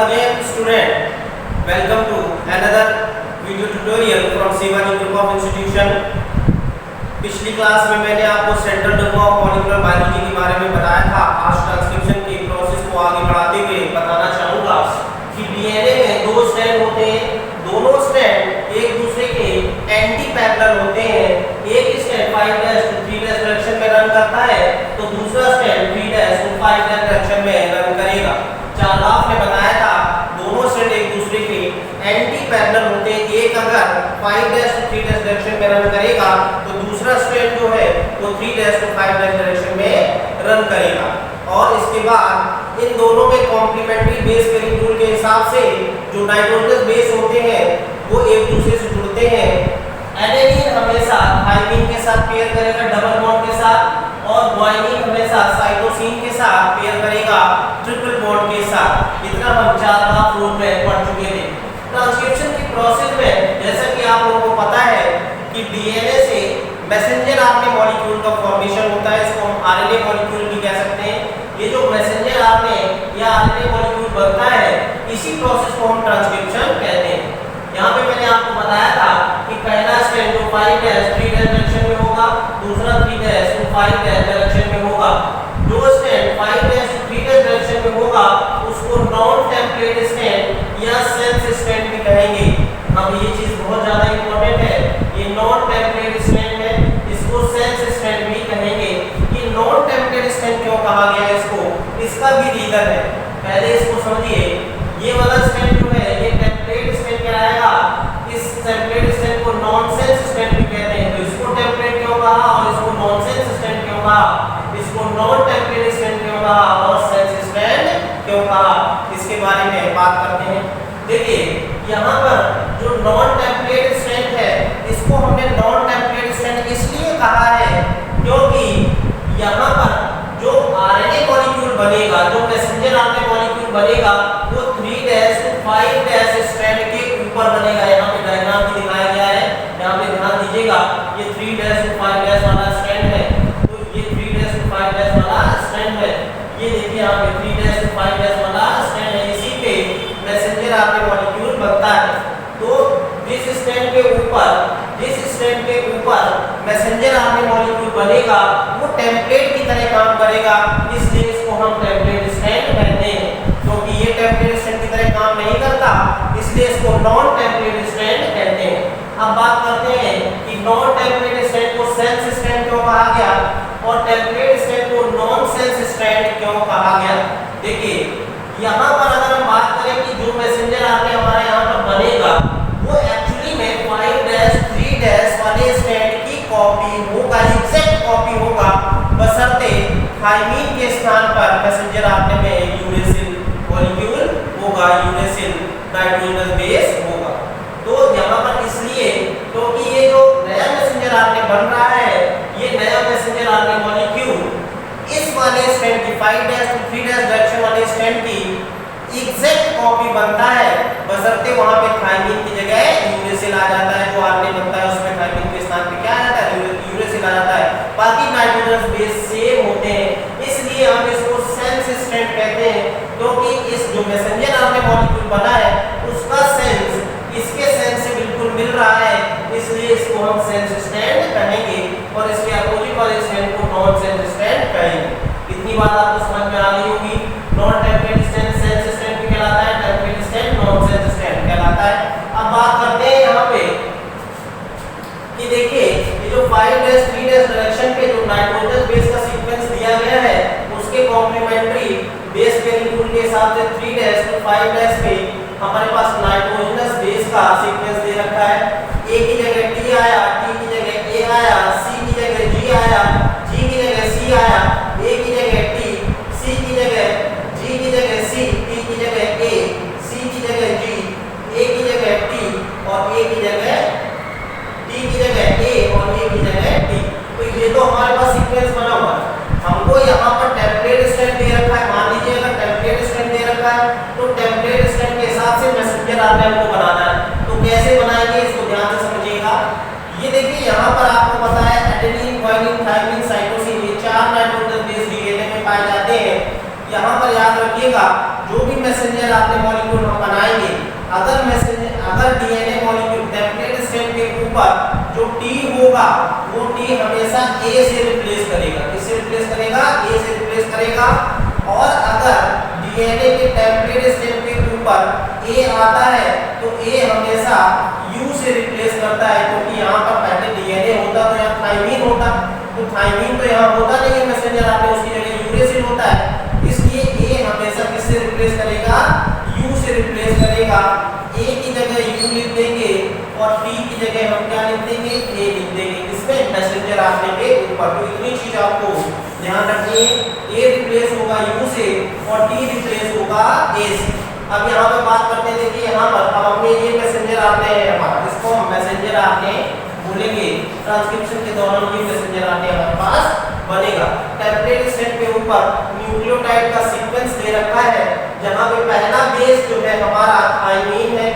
again student, welcome to another video tutorial from Shivaji Group of Institution। पिछली class में मैंने आपको central dogma of molecular biology के बारे में बताया था। आज ट्रांसक्रिप्शन की प्रोसेस को आगे बढ़ाते हुए बताना चाहूँगा कि डीएनए में दो स्ट्रैंड होते हैं, दोनों स्ट्रैंड एक दूसरे के एंटी पैरेलल होते हैं। एक स्ट्रैंड 5' to 3' डायरेक्शन में रन करता है तो दूसरा स्ट्रैंड 3' to 5' डायरेक्शन में रन करेगा। चार्लॉफ ने बताया था दोनों स्ट्रैंड एक दूसरे के एंटी पैरेलल होते हैं। एक अगर 5' to 3' डायरेक्शन में रन करेगा तो दूसरा स्ट्रैंड जो है वो 3' to 5' डायरेक्शन में रन करेगा। और इसके बाद इन दोनों में कॉम्प्लीमेंट्री बेस पेयरिंग रूल के हिसाब से जो नाइट्रोजनस बेस होते हैं वो एक दूसरे से जुड़ते हैं। एडेनिन हमेशा थाइमिन के साथ पेयर करेगा डबल बॉन्ड के साथ, और ग्वानिन हमेशा साइटोसिन के साथ पेयर करेगा ट्रिपल बॉन्ड के साथ। इतना हम चार्लॉफ रूल में पढ़ चुके थे। ट्रांसक्रिप्शन की प्रोसेस में जैसा कि आप लोगों को पता है कि डीएनए से मैसेंजर आरएनए मॉलिक्यूल का फॉर्मेशन होता है, इसको हम आरएनए मॉलिक्यूल भी कह सकते हैं। ये जो मैसेंजर आरएनए या आरएनए मॉलिक्यूल बनता है इसी प्रोसेस को हम ट्रांसक्रिप्शन कहते हैं। यहाँ पे मैंने आपको बताया था कि पहला स्ट्रैंड जो 5' 3' डायरेक्शन में होगा, दूसरा 3' to 5' डायरेक्शन में होगा। जो स्ट्रैंड 5' to 3' डायरेक्शन में होगा उसको नॉन टेम्पलेट स्ट्रैंड या सेंस स्ट्रैंड भी कहेंगे। अब ये चीज बहुत ज्यादा इंपॉर्टेंट है, ये नॉन टेम्पलेट स्ट्रैंड है, इसको सेंस स्ट्रैंड भी कहेंगे। ये नॉन टेम्पलेट स्ट्रैंड क्यों कहा गया है इसको, इसका भी रीजन है। पहले इसको समझिए, ये वाला स्ट्रैंड जो है ये टेम्पलेट स्ट्रैंड कहलाएगा। इस टेम्पलेट स्ट्रैंड को नॉनसेंस स्ट्रैंड भी कहते हैं। तो इसको टेम्पलेट क्यों कहा और इसको नॉनसेंस स्ट्रैंड क्यों कहा, इसको नॉन टेम्पलेट स्ट्रैंड क्यों कहा और सेंस स्ट्रैंड क्यों कहा, इसके बारे में बात करते हैं। देखिए यहाँ पर जो नॉन टेम्पलेट स्ट्रैंड है इसको हमने नॉन टेम्पलेट स्ट्रैंड इसलिए कहा है क्योंकि यहाँ पर जो आरएनए मॉलिक्यूल बनेगा, जो मैसेंजर आरएनए मॉलिक्यूल बनेगा वो 3' to 5' स्ट्रैंड के ऊपर बनेगा। यहाँ पे डायग्राम भी दिखाया गया है, यहाँ पे ध्यान दीजिएगा। ये 3' to 5' वाला स्ट्रैंड है, तो ये 3' to 5' वाला स्ट्रैंड है। ये देखिए यहाँ पे 3' to 5' वाला स्ट्रैंड है, इसी पे मैसेंजर आरएनए मॉलिक्यूल बनता है। तो जिस स्ट्रैंड के ऊपर मैसेंजर आरएनए मॉलिक्यूल बनेगा वो टेम्पलेट की तरह काम करेगा, इसलिए इसको हम टेम्पलेट स्ट्रैंड कहते हैं। क्योंकि ये टेम्पलेट स्ट्रैंड की तरह काम नहीं करता इसलिए इसको नॉन टेम्पलेट स्ट्रैंड कहते हैं। अब बात करते हैं कि नॉन टेम्पलेट स्ट्रैंड को सेंस स्ट्रैंड क्यों कहा गया और टेम्पलेट स्ट्रैंड को नॉन सेंस स्ट्रैंड क्यों कहा गया। देखिए यहाँ पर अगर हम बात करें कि जो मैसेंजर आरएनए हमारे यहाँ पर बनेगा वो एक्चुअली में 5' 3' वाले स्ट्रैंड की कॉपी होगा, एग्जैक्ट कॉपी होगा, बशर्ते थाइमिन के स्थान पर मैसेंजर आरएनए में यूरेसिल मॉलिक्यूल होगा, यूरेसिल नाइट्रोजनस बेस होगा। तो यहाँ पर इसलिए क्योंकि ये जो नया मैसेंजर आरएनए बन रहा है ये नया मैसेंजर आरएनए मॉलिक्यूल इस वाले स्ट्रैंड की 5' to 3' डायरेक्शन वाले स्ट्रैंड की एग्जैक्ट कॉपी बनता है, बशर्ते वहां पे थाइमिन की जगह यूरेसिल आ जाता है। जो आरएनए बनता है उसमें थाइमिन के स्थान पे क्या आ जाता है, यूरेसिल आ जाता है। बाकी नाइट्रोजनस बेस सेम होते हैं, इसलिए हम इसको सेंस स्ट्रैंड कहते हैं। क्योंकि इस जो मैसेंजर आरएनए मॉलिक्यूल बना है उसका सेंस इसके सेंस से बिल्कुल मिल रहा है, इसलिए इसको हम सेंस स्ट्रैंड कहेंगे और इसके अपोजिट वाले स्ट्रैंड को नॉन सेंस स्ट्रैंड कहेंगे। इतनी बात आपको समझ में आ गई होगी। Non template strand sense strand भी कहलाता है, template strand non sense strand कहलाता है। अब बात करते हैं यहाँ पे कि देखिए ये जो 5' 3' डायरेक्शन पे जो नाइट्रोजन बेस का सीक्वेंस दिया गया है उसके कॉम्प्लीमेंट्री बेस पेयरिंग रूल के हिसाब से 3' to 5' पे हमारे पास नाइट्रोजनस बेस का सीक्वेंस दे रखा है। ए की जगह टी आया, टी की जगह ए आया, सी की जगह जी आया, जी की जगह सी आया, ए की जगह टी, सी की जगह जी की जगह सी, टी की जगह ए, सी की जगह जी, ए की जगह टी और ए की जगह टी की जगह ए और ए की जगह टी। तो ये तो हमारे पास सीक्वेंस बना हुआ है। हमको यहाँ पर टेम्पलेट स्ट्रैंड दे रखा है, मान लीजिए अगर टेम्पलेट स्ट्रैंड दे रखा है तो टेम्पलेट स्ट्रैंड के हिसाब से मैसेंजर आरएनए को बनाना है। तो कैसे बनाएंगे इसको ध्यान से समझिएगा। ये देखिए यहाँ पर आपको पता है एडेनिन, ग्वानिन, थाइमिन, साइटोसिन ये 4 नाइट्रोजन बेस डीएनए में पाए जाते हैं। यहाँ पर याद रखिएगा जो भी मैसेंजर मैसेंजर आरएनए मॉलिक्यूल हम बनाएंगे, अगर डीएनए मॉलिक्यूल टेम्पलेट स्ट्रैंड के ऊपर जो टी होगा वो टी हमेशा ए से रिप्लेस करेगा। किससे रिप्लेस करेगा? ए से रिप्लेस करेगा। और अगर डीएनए के टेम्पलेट स्ट्रैंड के ऊपर ए आता है तो ए हमेशा यू से रिप्लेस करता है, क्योंकि यहाँ पर पहले डीएनए होता तो यहाँ थाइमीन होता, तो थाइमीन तो यहाँ होता नहीं है मैसेंजर आरएनए, उसकी जगह यूरेसिल होता है। इसलिए ए हमेशा किससे रिप्लेस करेगा? यू से रिप्लेस करेगा। ए की जगह यू लिख देंगे और टी की जगह हम क्या लिख देंगे? ए लिख देंगे। इसमें मैसेंजर आरएनए के ऊपर। तो इतनी चीज आपको ध्यान रखनी है, ए रिप्लेस होगा यू से और टी रिप्लेस होगा ए से। अब यहाँ पे बात करते हैं, देखिए यहाँ पर अब हमने ये मैसेंजर आरएनए है हमारा, इसको हम मैसेंजर आरएनए बोलेंगे। ट्रांसक्रिप्शन के दौरान ये मैसेंजर आरएनए हमारे पास बनेगा। टेम्पलेट स्ट्रैंड के ऊपर न्यूक्लियोटाइड का सीक्वेंस दे रखा है, जहाँ पे पहला बेस जो है हमारा थाइमीन है,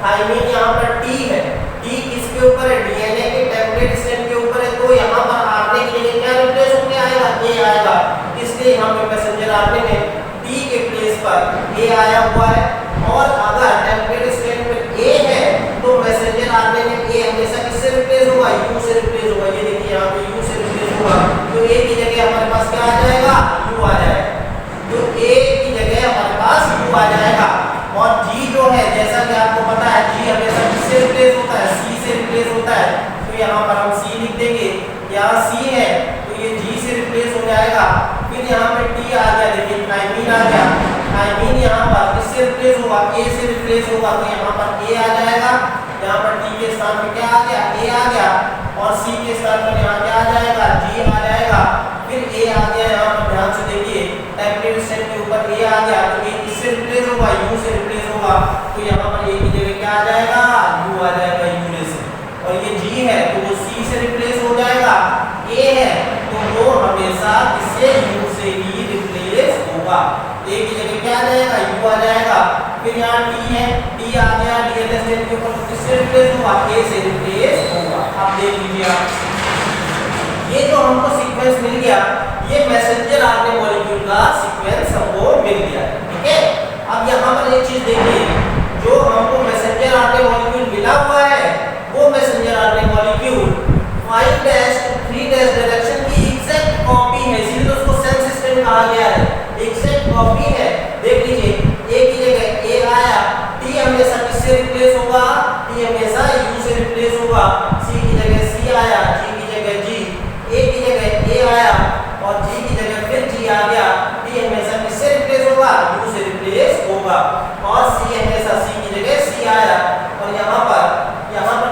थाइमीन यहाँ पर टी है, टी किसके ऊपर है? डीएनए के टेम्पलेट स्ट्रैंड के ऊपर है, तो यहाँ पर आरएनए के लिए क्या रिप्लेस होके आएगा? ए आएगा। इसलिए यहाँ पे मैसेंजर आरएनए में टी के प्लेस पर ए आया हुआ है। और अगर टेम्पलेट स्ट्रैंड में ए है तो मैसेंजर आरएनए में ए हमेशा किससे रिप्लेस होगा? यू से रिप्लेस होगा। ये देखिए यहाँ पे यू से रिप्लेस होगा, तो ए की जगह हमारे पास क्या आ जाएगा? यू आ जाएगा। तो ए की जगह हमारे पास यू आ जाएगा। और जी जो है, जैसा कि आपको पता है, जी हमेशा किससे रिप्लेस होता है? सी से रिप्लेस होता है, तो यहाँ पर हम सी लिख देंगे। यहाँ सी है तो ये जी से रिप्लेस हो जाएगा। फिर यहाँ पे टी आ गया, देखिए थाइमीन आ गया, थाइमीन यहाँ पर किससे रिप्लेस होगा? ए से रिप्लेस होगा, तो यहाँ पर ए आ जाएगा। यहाँ पर टी के स्थान पे क्या आ गया? ए आ गया। और सी के स्थान पर यहाँ क्या आ जाएगा? जी आ जाएगा। फिर ए आ गया, यहाँ पर ध्यान से देखिए टेम्पलेट स्ट्रैंड के ऊपर ए आ गया, तो ए किससे रिप्लेस होगा? यू से रिप्लेस होगा, तो यहाँ पर ए की जगह क्या आ जाएगा? यू आ जाएगा, यू से। और ये जी है तो वो सी से रिप्लेस हो जाएगा। ए है तो वो हमेशा किससे? यू से ही रिप्लेस होगा। ए की जगह क्या आ जाएगा? यू आ जाएगा। फिर यहाँ टी है, टी आ गया, डीएनए स्ट्रैंड के ऊपर किससे रिप्लेस होगा? ए से रिप्लेस होगा। अब देख लीजिए आप, ये जो हमको सीक्वेंस मिल गया, ये मैसेंजर आरएनए मॉलिक्यूल का सीक्वेंस हमको मिल गया, ठीक है। अब यहाँ पर एक चीज देखिए, जो हमको मैसेंजर आरएनए मॉलिक्यूल मिला हुआ है वो messenger RNA molecule 5' to 3' direction की एग्जैक्ट कॉपी है, इसीलिए तो उसको सेंस सिस्टम कहा गया है। एग्जैक्ट कॉपी है। देख लीजिए, ए की जगह ए आया, टी हमेशा किससे रिप्लेस होगा? टी हमेशा यू से रिप्लेस होगा। सी की जगह सी आया, जी की जगह जी, ए की जगह ए आया और जी की जगह फिर जी आ गया। टी हमेशा किससे रिप्लेस होगा? यू से रिप्लेस होगा। और सी हमेशा सी की जगह सी आया। और यहाँ पर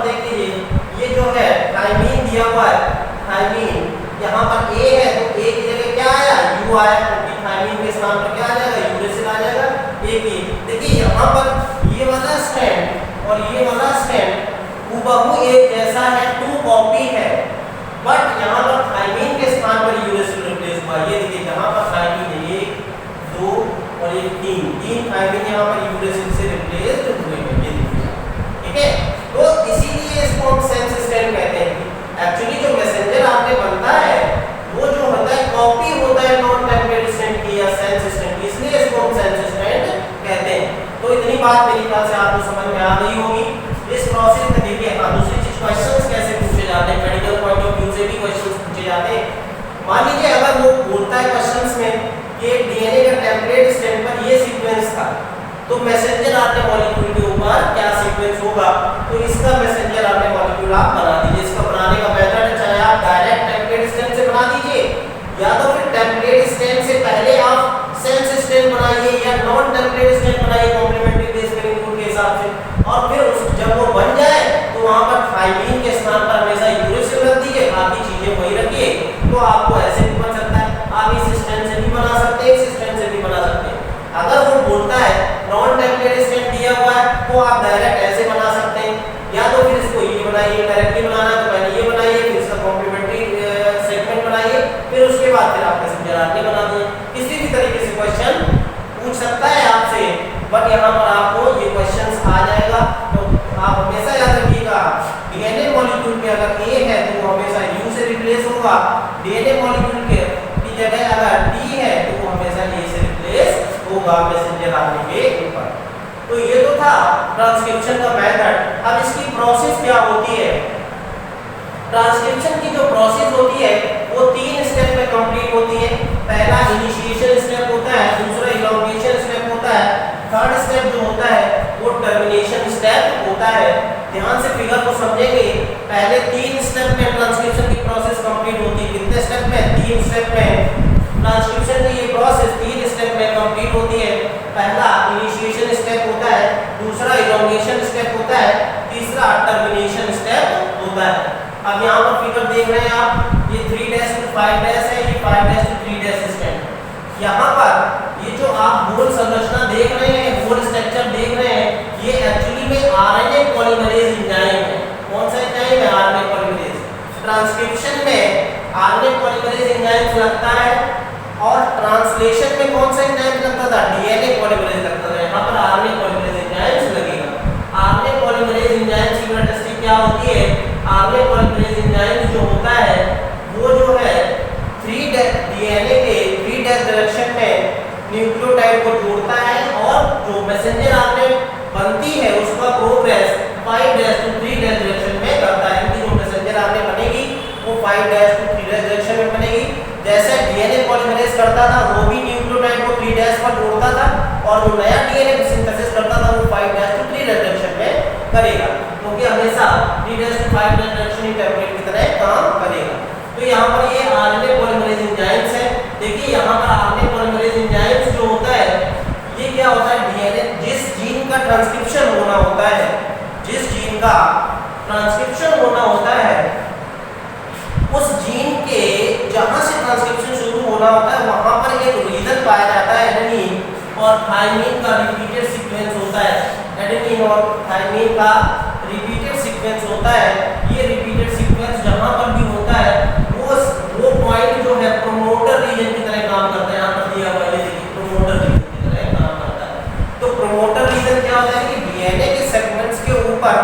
देख लीजिए, ये जो है थाइमीन दिया हुआ है, थाइमीन यहाँ पर ए है तो ए की जगह क्या आया? यू आया, क्योंकि थाइमीन के स्थान पर क्या आ जाएगा? यूरेसिल आ जाएगा। ए की देखिए यहाँ पर ये वाला स्ट्रैंड और ये वाला स्ट्रैंड हूबहू एक जैसा है, टू कॉपी है, बट यहाँ पर थाइमीन के स्थान पर यूरेसिल रिप्लेस हुआ। ये देखिए यहाँ पर थाइमीन 1 2 और ये 3 थाइमीन यहाँ पर यूरेसिल से रिप्लेस हुए हैं, ये देखिए, ठीक है। तो इसीलिए इसको हम सेंस स्ट्रैंड कहते हैं। एक्चुअली जो मैसेंजर आरएनए बनता है वो जो होता है कॉपी होता है नॉन टेम्पलेट स्ट्रैंड की या सेंस स्ट्रैंड की, इसलिए इसको हम सेंस स्ट्रैंड कहते हैं। तो इतनी बात मेरी ख्याल से आपको समझ में आ गई होगी। इस प्रोसेस में देखिए, हाँ दूसरी चीज क्वेश्चंस कैसे पूछे जाते हैं, मेडिकल पॉइंट ऑफ व्यू से भी क्वेश्चंस पूछे जाते हैं। मान लीजिए अगर वो बोलता है क्वेश्चंस में कि डीएनए का टेम्पलेट स्ट्रैंड पर ये सीक्वेंस था, तो मैसेंजर आरएनए मॉलिक्यूल के ऊपर क्या सीक्वेंस होगा? तो इसका मैसेंजर आरएनए मॉलिक्यूल आप बना दीजिए। इसका बनाने का मेथड है, चाहे आप डायरेक्ट टेम्पलेट स्ट्रैंड से बना दीजिए या तो फिर टेम्पलेट स्ट्रैंड से पहले आप सेंस स्ट्रैंड बनाइए या नॉन टेम्पलेट स्ट्रैंड बनाइए कॉम्प्लीमेंट्री बेस पेयरिंग के हिसाब से। और फिर जब वो बन जाए तो वहां पर थाइमीन के स्थान पर हमेशा यूरेसिल रख दीजिए, बाकी चीजें वही रखिए। तो आपको ऐसे भी बन सकता है, आप इस स्ट्रैंड से भी बना सकते हैं, इस स्ट्रैंड से भी बना सकते हैं। अगर वो बोलता है नॉन टेम्पलेट स्ट्रैंड दिया हुआ है तो आप डायरेक्ट ऐसे बना सकते हैं, या तो फिर इसको ये बनाइए, डायरेक्टली बनाना है तो पहले ये बनाइए, फिर इसका कॉम्प्लीमेंट्री सेगमेंट बनाइए, फिर उसके बाद फिर आप मैसेंजर आरएनए बना दिए। किसी भी तरीके से क्वेश्चन पूछ सकता है आपसे, बट यहाँ पर आपको ये क्वेश्चंस आ जाएगा। तो आप हमेशा याद रखिएगा, डीएनए मॉलिक्यूल में अगर ए है तो वो हमेशा यू से रिप्लेस होगा, डीएनए मॉलिक्यूल के जगह अगर टी है तो वो हमेशा ए से रिप्लेस होगा मैसेंजर आरएनए के ऊपर। तो ये तो था ट्रांसक्रिप्शन का मेथड। अब इसकी प्रोसेस क्या होती है? ट्रांसक्रिप्शन की जो प्रोसेस होती है वो 3 स्टेप में कंप्लीट होती है। पहला इनिशिएशन स्टेप होता है, दूसरा इलॉन्गेशन स्टेप होता है, थर्ड स्टेप जो होता है वो टर्मिनेशन स्टेप होता है। ध्यान से फिगर को समझेंगे। पहले 3 स्टेप में ट्रांसक्रिप्शन की प्रोसेस कंप्लीट होती है। कितने स्टेप में? 3 स्टेप में ट्रांसक्रिप्शन की ये प्रोसेस 3 स्टेप में कंप्लीट होती है। पहला इनिशिएशन स्टेप होता है, दूसरा इलॉन्गेशन स्टेप होता है, तीसरा टर्मिनेशन स्टेप होता है। अब यहाँ पर फिगर देख रहे हैं आप, ये 3' to 5' है, ये 5' to 3' स्टेप। यहाँ पर ये जो आप गोल संरचना देख रहे हैं, गोल स्ट्रक्चर देख रहे हैं, ये एक्चुअली में आरएनए पॉलीमरेज एंजाइम है। कौन सा एंजाइम है? RNA polymerase. ट्रांसक्रिप्शन में आरएनए पॉलीमरेज एंजाइम लगता है और ट्रांसलेशन में कौन सा एंजाइम लगता था? डीएनए पॉलीमरेज लगता था। यहाँ पर आरएनए पॉलीमरेज एंजाइम लगेगा। आरएनए पॉलीमरेज एंजाइम की कैरेक्टरिस्टिक क्या होती है? आरएनए पॉलीमरेज एंजाइम जो होता है वो जो है 3' डीएनए के 3' डायरेक्शन में न्यूक्लियोटाइड को जोड़ता है और जो मैसेंजर आरएनए बनती है उसका प्रोग्रेस 5' to 3' डायरेक्शन में करता है। क्योंकि जो मैसेंजर आरएनए बनेगी वो 5' to 3' डायरेक्शन में बनेगी। जैसे डीएनए पॉलीमरेज करता था वो भी न्यूक्लियोटाइड को 3' पर जोड़ता था और जो नया डीएनए सिंथेसिस करता था वो 5' to 3' डायरेक्शन में करेगा। क्योंकि हमेशा 3' to 5' डायरेक्शन ही टेम्पलेट की तरह काम करेगा। तो यहाँ पर ये आरएनए पॉलीमरेज एंजाइम्स है। देखिए यहाँ पर आरएनए पॉलीमरेज एंजाइम्स जो होता है ये क्या होता है? डीएनए जिस जीन का ट्रांसक्रिप्शन होना होता है, जिस जीन का ट्रांसक्रिप्शन होना होता है उस जीन के जहां से ट्रांसक्रिप्शन शुरू होना होता है वहां पर एक रीजन पाया जाता है एडेनिन और थाइमिन का रिपीटेड सीक्वेंस होता है। एडेनिन और थाइमिन का रिपीटेड सीक्वेंस होता है। ये रिपीटेड सीक्वेंस जहां पर भी होता है वो पॉइंट जो है प्रोमोटर रीजन की तरह काम करता है। यहाँ पर दिया हुआ है देखिए प्रोमोटर रीजन की तरह काम करता है। तो प्रोमोटर रीजन क्या होता है कि डीएनए के सेगमेंट्स के ऊपर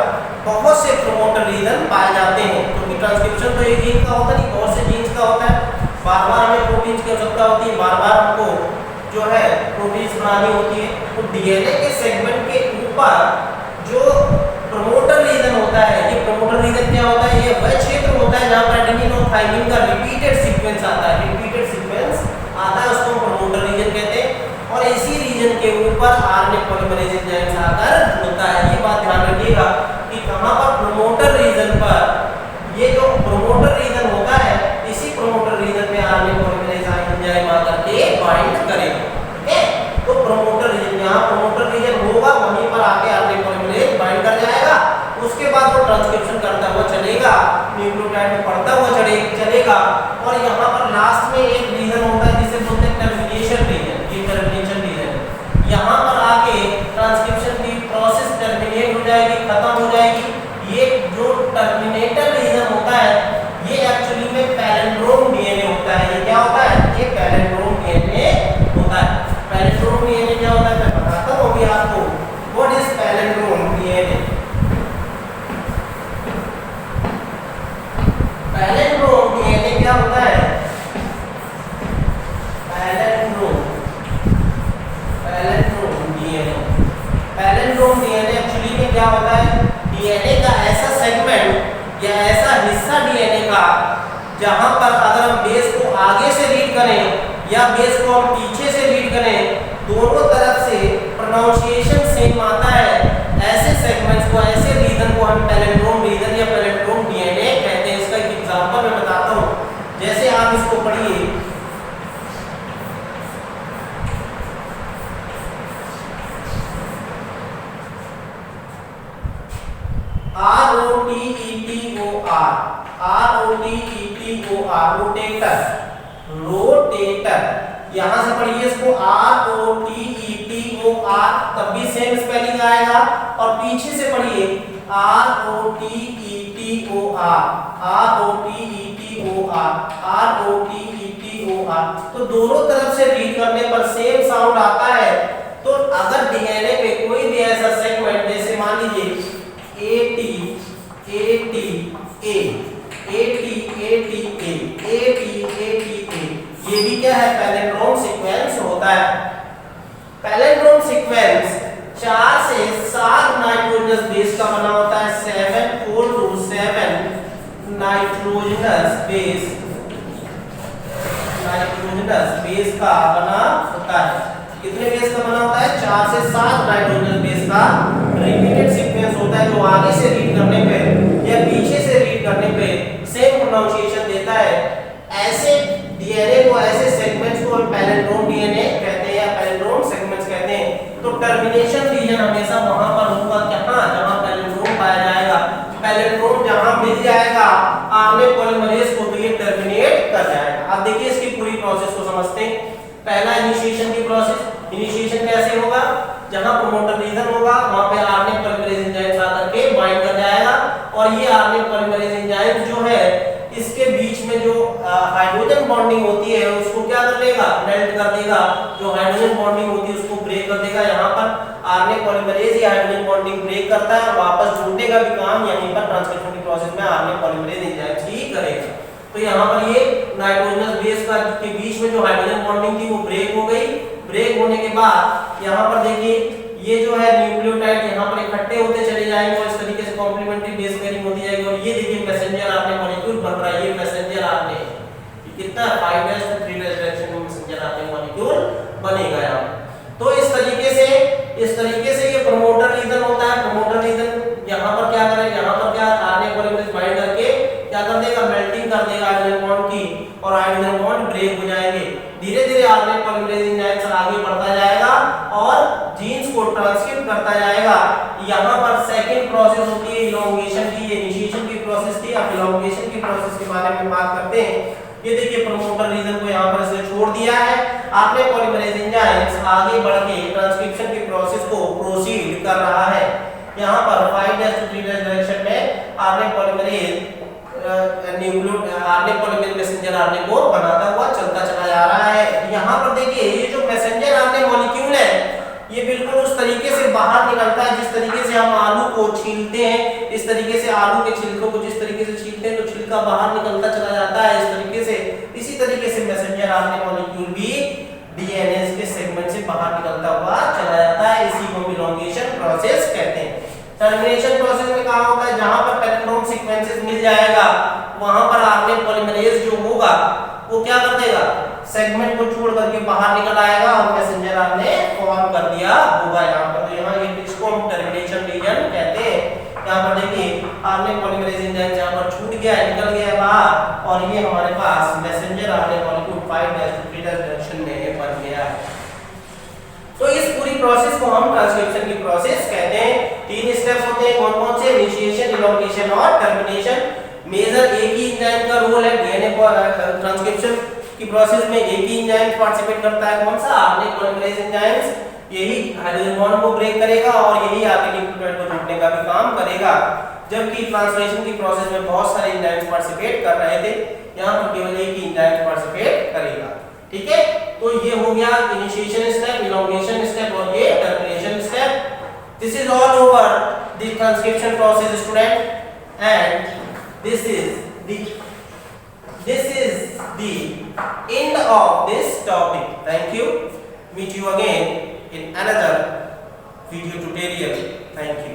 बहुत से प्रोमोटर रीजन पाए जाते हैं। क्योंकि ट्रांसक्रिप्शन तो एक जीन का होता नहीं, बहुत से जीन्स का होता है। बार बार हमें प्रोटीन्स की आवश्यकता होती है, बार बार हमको जो है प्रोटीन्स बनानी होती है। तो डीएनए के सेगमेंट के ऊपर जो प्रोमोटर रीजन होता है, ये प्रोमोटर रीजन क्या होता है? ये वह क्षेत्र होता है जहां पर एडेनिन और थाइमिन का रिपीटेड सीक्वेंस आता है। रिपीटेड सीक्वेंस आता है उसको प्रोमोटर रीजन कहते हैं। और इसी रीजन के ऊपर आरएनए पॉलीमरेज एंजाइम्स आकर जुड़ता है। ये बात ध्यान रखिएगा कि कहां पर प्रोमोटर रीजन पर ये जो प्रोमोटर रीजन होता है इसी प्रोमोटर रीजन में आरएनए पॉलीमरेज एंजाइम आकर के बाइंड करेगा। ठीक है? तो प्रोमोटर रीजन, यहाँ प्रोमोटर रीजन होगा वहीं पर आके आरएनए पॉलीमरेज बाइंड कर जाएगा। उसके बाद वो ट्रांसक्रिप्शन करता हुआ चलेगा, न्यूक्लियोटाइड में पढ़ता हुआ चलेगा। और यहाँ पर लास्ट में एक रीजन होता है जिसे बोलते हैं टर्मिनेशन रीजन। ये टर्मिनेशन रीजन यहाँ पर आके ट्रांसक्रिप्शन की प्रोसेस टर्मिनेट हो जाएगी, खत्म हो जाएगी। ये जो टर्मिनेटर रीजन होता है ये एक्चुअली में पैलिंड्रोम डीएनए होता है। ये क्या होता है? ये पैलिंड्रोम डीएनए होता है। पैलिंड्रोम डीएनए क्या होता है मैं बताता हूँ अभी आपको। What is palindrome DNA? Palindrome DNA क्या होता है? पैलिंड्रोम डीएनए एक्चुअली में क्या होता है? डीएनए का ऐसा सेगमेंट या ऐसा हिस्सा डीएनए का जहां पर अगर हम बेस को आगे से रीड करें या बेस को हम पीछे से रीड करें, दोनों तरफ से प्रोनाउंसिएशन सेम आता है। ऐसे सेगमेंट्स को, ऐसे रीजन को हम पैलिंड्रोम रीजन या पैलिंड्रोम डीएनए कहते हैं। इसका एक एग्जांपल मैं बताता हूं। जैसे आप इसको पढ़िए, ROTETOR रोटेटर। यहां से पढ़िए इसको ROTETOR, तब भी सेम स्पेलिंग आएगा। और पीछे से पढ़िए ROTETOR। तो दोनों तरफ से रीड करने पर सेम साउंड आता है। तो अगर डीएनए पे कोई भी ऐसा सेगमेंट, जैसे मान लीजिए ATA, ये भी क्या है? पैलिंड्रोम सीक्वेंस होता है। पैलिंड्रोम सीक्वेंस 4 से 7 नाइट्रोजनस बेस का बना होता है। 7 नाइट्रोजनस बेस का बना होता है। कितने बेस का बना होता है? 4 से 7 नाइट्रोजनस बेस का रिपीटेड सीक्वेंस होता है, जो आगे से रीड करने पे या पीछे से रीड करने पे सेम प्रोनाउंसिएशन देता है। ऐसे डीएनए को, ऐसे सेगमेंट्स को हम पैलिंड्रोम डीएनए कहते हैं या पैलिंड्रोम सेगमेंट्स कहते हैं। तो टर्मिनेशन रीजन हमेशा वहां पर होगा जहां पैलिंड्रोम पाया जाएगा। पैलिंड्रोम जहां मिल जाएगा आरएनए पॉलीमरेज को, तो ये टर्मिनेट कर जाएगा। अब देखिए इसकी पूरी प्रोसेस को समझते हैं। पहला इनिशिएशन की प्रोसेस। इनिशिएशन कैसे होगा? जहां प्रमोटर रीजन होगा वहां पे आरएनए पॉलीमरेज एंजाइम आकर के बाइंड कर जाएगा, और ये आरएनए पॉलीमरेज एंजाइम जो है इसके बीच में जो हाइड्रोजन बॉन्डिंग होती है उसको क्या कर देगा? मेल्ट कर देगा। जो हाइड्रोजन बॉन्डिंग होती है उसको ब्रेक कर देगा। यहाँ पर आरएनए पॉलीमरेज ये हाइड्रोजन बॉन्डिंग ब्रेक करता है, वापस जोड़ने का भी काम यहीं पर ट्रांसक्रिप्शन की प्रोसेस में आरएनए पॉलीमरेज एंजाइम ही करेगा। तो यहाँ पर ये नाइट्रोजनस बेस का के बीच में जो हाइड्रोजन बॉन्डिंग थी वो ब्रेक हो गई। ब्रेक होने के बाद यहाँ पर देखिए ये जो है न्यूक्लियोटाइड यहाँ पर इकट्ठे होते चले जाएंगे और इस तरीके से कॉम्प्लीमेंट्री बेस पेयरिंग होती जाएगी। और ये देखिए मैसेंजर आरएनए मॉलिक्यूल बन रहा है। ये मैसेंजर आरएनए कितना 5' से 3' डायरेक्शन में मैसेंजर आरएनए मॉलिक्यूल बनेगा यहाँ। तो इस तरीके से ये प्रमोटर रीजन होता है। प्रमोटर रीजन यहाँ पर क्या करेगा? यहाँ पर क्या आरएनए पॉलीमरेज बाइंड करके क्या कर देगा? मेल्टिंग कर देगा हाइड्रोजन बॉन्ड की, और हाइड्रोजन बॉन्ड ब्रेक हो जाएंगे। धीरे-धीरे आरएनए पॉलीमरेज एंजाइम आगे बढ़ता जाएगा और जीन्स को ट्रांसक्रिप्ट करता जाएगा। यहाँ पर सेकंड प्रोसेस होती है इलोंगेशन की। ये इनिशिएशन की प्रोसेस थी। अब इलोंगेशन की प्रोसेस के बारे में बात करते हैं। ये देखिए प्रमोटर रीजन को यहाँ पर इसने छोड़ दिया है। आरएनए पॉलीमरेज एंजाइम आगे बढ़ के ट्रांसक्रिप्शन की प्रोसेस को प्रोसीड कर रहा है। यहाँ पर 5' to 3' डायरेक्शन में RNA polymerase RNA polymerase messenger RNA को बनाता हुआ चलता चला जा रहा है। यहाँ पर देखिए ये जो मैसेंजर आरएनए मॉलिक्यूल है ये बिल्कुल उस तरीके से बाहर निकलता है जिस तरीके से हम आलू को छीलते हैं। इस तरीके से आलू के छिलकों को जिस तरीके से छीलते हैं तो छिलका बाहर निकलता चला जाता है इस तरीके से। इसी तरीके से मैसेंजर आरएनए मॉलिक्यूल भी डीएनए के सेगमेंट से बाहर निकलता हुआ चला जाता है। इसी को इलोंगेशन प्रोसेस कहते हैं। टर्मिनेशन प्रोसेस में कहा होता है जहां पर पैलिंड्रोम सीक्वेंसेस मिल जाएगा वहां पर आरएनए पॉलीमरेज जो होगा वो क्या कर देगा? सेगमेंट को छोड़ करके बाहर निकल आएगा और मैसेंजर आरएनए फॉर्म कर दिया होगा यहाँ पर। तो यहाँ ये इसको हम टर्मिनेशन रीजन कहते हैं। यहाँ पर देखिए आरएनए पॉलीमरेज एंजाइम यहाँ पर छूट गया, निकल गया बाहर, और ये हमारे पास messenger RNA molecule 5' to 3' direction में बन गया। तो इस पूरी प्रोसेस को हम ट्रांसक्रिप्शन की प्रोसेस कहते हैं। 3 स्टेप्स होते हैं। कौन-कौन से? इनिशिएशन, इलोंगेशन और टर्मिनेशन। मेजर एक ही एंजाइम का रोल है डीएनए ट्रांसक्रिप्शन की प्रोसेस में। एक ही एंजाइम पार्टिसिपेट करता है। कौन सा? RNA polymerase enzyme. यही हाइड्रोजन बॉन्ड को ब्रेक करेगा और यही आगे न्यूक्लियोटाइड को जोड़ने का भी काम करेगा। जबकि ट्रांसलेशन की प्रोसेस में बहुत सारे एंजाइम्स पार्टिसिपेट कर रहे थे, यहाँ पर केवल एक ही एंजाइम पार्टिसिपेट करेगा। ठीक है, तो ये हो गया इनिशिएशन स्टेप, इलोंगेशन स्टेप और ये termination step. This is all over the transcription process student, and this is the end of this topic. Thank you. Meet you again in another video tutorial. Thank you.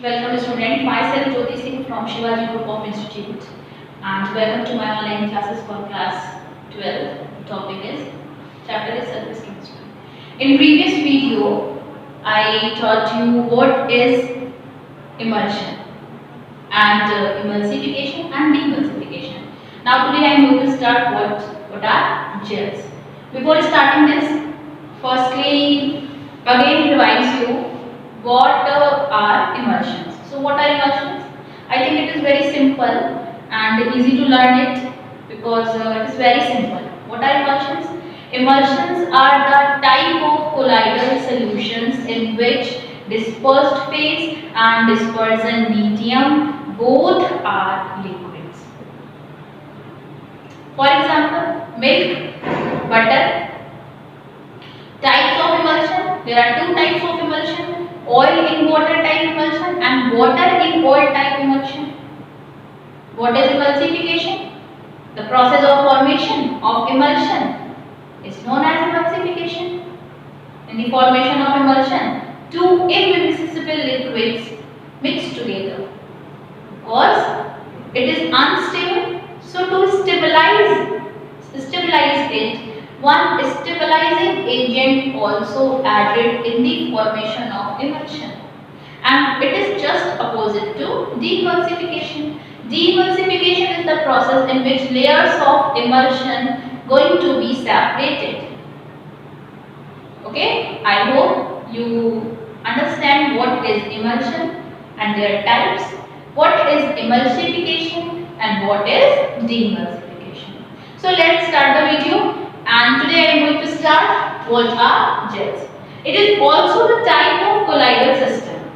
Welcome student, myself Jyoti Singh from Shivaji Group of Institute, and welcome to my online classes for class 12. The topic is chapter is surface chemistry. In previous video, I taught you what is emulsion and emulsification and demulsification. Now today I am going to start what are gels. Before starting this, firstly again revise you what are emulsions. So what are emulsions? I think it is very simple and easy to learn it because it is very simple. What are emulsions? Emulsions are the type of colloidal solutions in which dispersed phase and dispersion medium both are liquids. For example, milk, butter, Types of emulsion. There are two types of emulsion: oil in water type emulsion and water in oil type emulsion. What is emulsification? The process of formation of emulsion is known as emulsification. In the formation of emulsion, two immiscible liquids mix together. Because it is unstable, so to stabilize it, one stabilizing agent also added in the formation of emulsion, and it is just opposite to demulsification. Demulsification is the process in which layers of emulsion going to be separated. Okay, I hope you understand what is emulsion and their types, what is emulsification and what is demulsification. So let's start the video, and today I am going to start what are gels. It is also the type of colloidal system.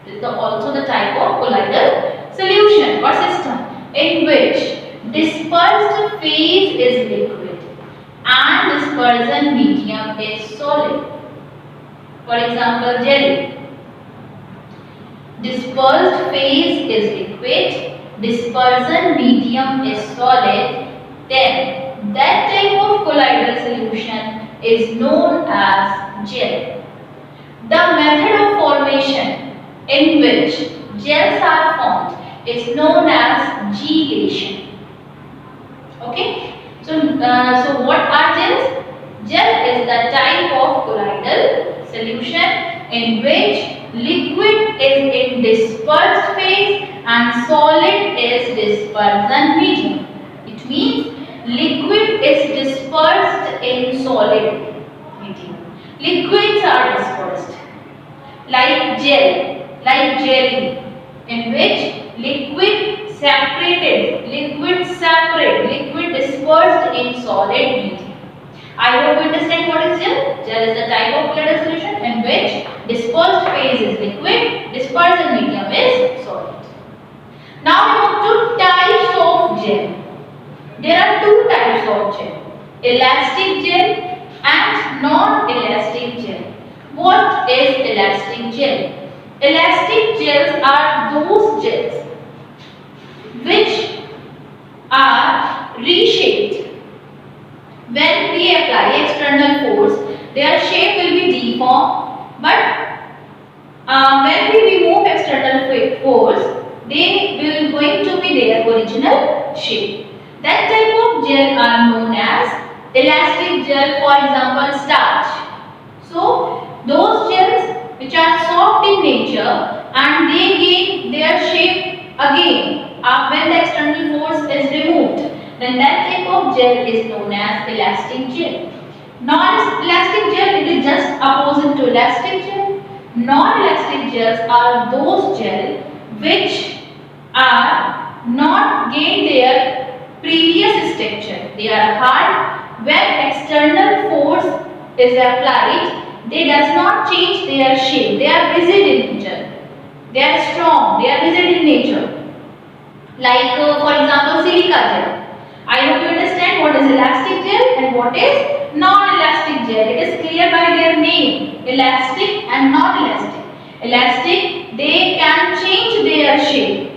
It is also the type of colloidal solution or system in which dispersed phase is liquid and dispersion medium is solid. For example, jelly. Dispersed phase is liquid, dispersion medium is solid, then that type of colloidal solution is known as gel. The method of formation in which gels are formed is known as gelation. Okay? So what are gels? Gel is the type of colloidal solution in which liquid is in dispersed phase and solid is dispersion medium. It means liquid is dispersed in solid medium. Liquids are dispersed like gel, like jelly, in which liquid separated, liquid separate, liquid dispersed in solid medium. I hope you understand what is gel. Gel is the type of colloidal solution in which dispersed phase is liquid, dispersion medium is solid. Now we move to types of gel. There are two types of gel: elastic gel and non-elastic gel. What is elastic gel? Elastic gels are those gels which are reshaped. When we apply external force, their shape will be deformed, but when we remove external force, they will going to be their original shape. That type of gel are known as elastic gel. For example, starch. So those gels which are soft in nature and they gain their shape again when the external force is removed, then that type of gel is known as elastic gel. Non-elastic gel, it is just opposite to elastic gel. Non-elastic gels are those gel which are not gain their previous structure. They are hard. When external force is applied, they does not change their shape. They are rigid in nature. They are strong. They are rigid in nature. Like for example, silica gel. I hope you understand what is elastic gel and what is non-elastic gel. It is clear by their name: elastic and non-elastic. Elastic, they can change their shape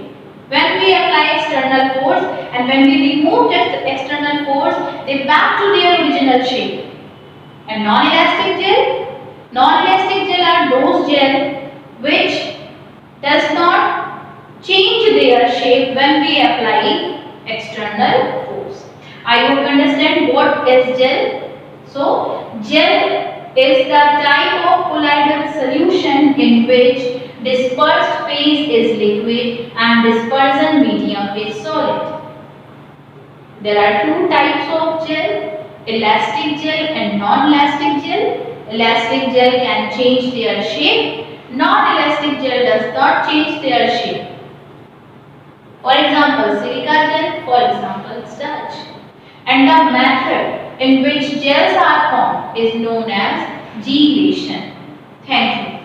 when we apply external force, and when we remove just external force, they back to their original shape. And non-elastic gel are those gel which does not change their shape when we apply external force. I hope you understand what is gel. So gel is the type of colloidal solution in which dispersed phase is liquid and dispersion medium is solid. There are two types of gel: elastic gel and non-elastic gel. Elastic gel can change their shape. Non-elastic gel does not change their shape. For example, silica gel, for example, starch. And the method in which gels are formed is known as gelation. Thank you.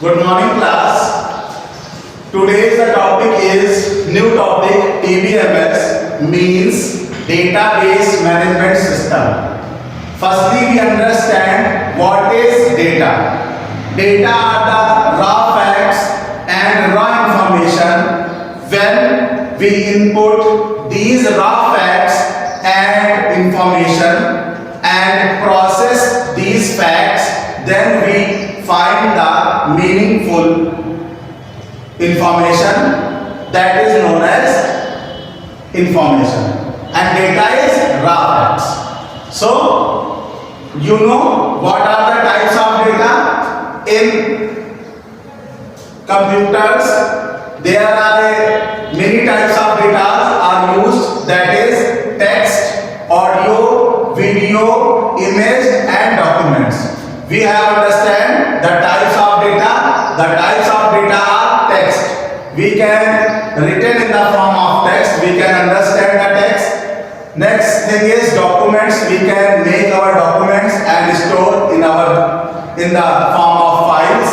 Good morning, class. Today's the topic is new topic DBMS means Database Management System. Firstly, we understand what is data. Data are the raw facts and raw information. When we input these raw facts and information and process these facts, then we find the meaningful information that is known as information, and data is raw facts. So you know what are the types of data in computers. There are many types of data are used, that is text, audio, video, image and documents. We have understand the types of data. The types of data are text. We can written in the form of text. We can understand the text. Next thing is documents. We can make our documents and store in the form of files.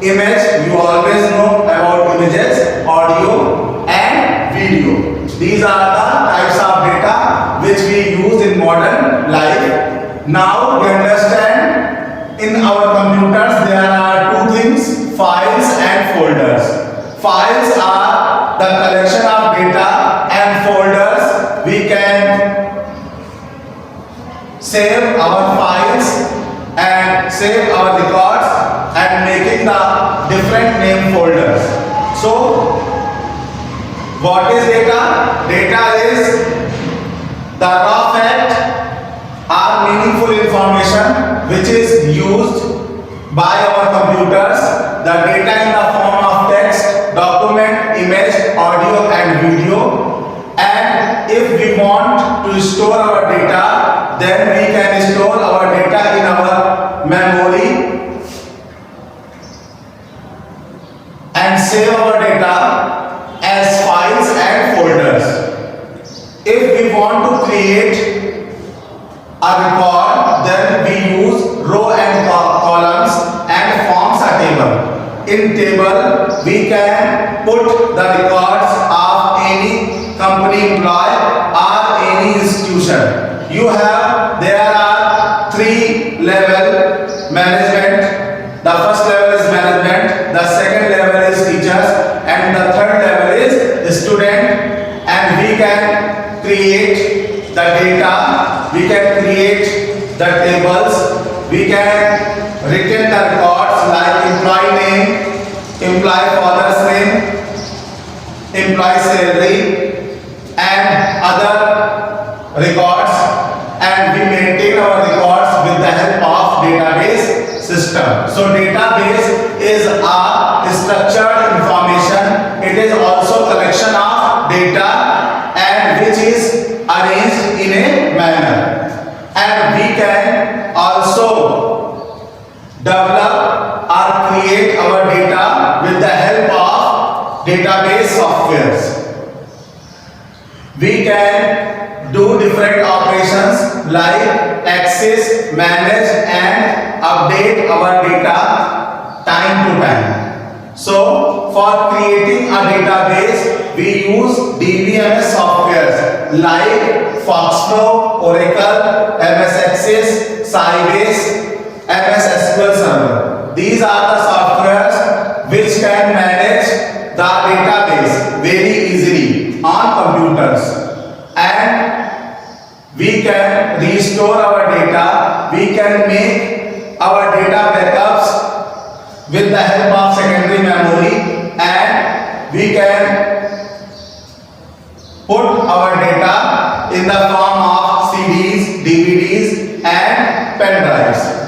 Image, you always know about images, audio and video. These are the types of data which we use in modern life. Now we understand in our computers there are two things, files and folders. Files are the collection of data, and folders we can save our files and save our records and making the different name folders. So what is data? Data is the raw fact or meaningful information which is used by our computers. The data in the form of text, document, image, audio and video. And if we want to store our data, then we can store our data in our memory and save our data as files and folders. If we want to create a record, then we use row and columns and forms a table. In table, we can put the records of any company employee or any institution. There are three level management. The first level is management, the second level is teachers, and the third level is student. And we can create the data, we can create the tables, we can retain the records like employee name, employee father's name, employee salary and other records, and we maintain our records with the help of database system. So database is a structured information. It is also collection of data and which is arranged in a manner, and we can also develop or create our data with the help of database softwares. We can do different operations like access, manage and update our data time to time. So for creating a database, we use DBMS softwares like Foxflow, Oracle, MS Access, Sybase, MS SQL Server. These are the softwares which can manage the database very easily on computers, and we can restore our data. We can make our data backups with the help of secondary memory, and we can put our data in the form of CDs, DVDs and pen drives.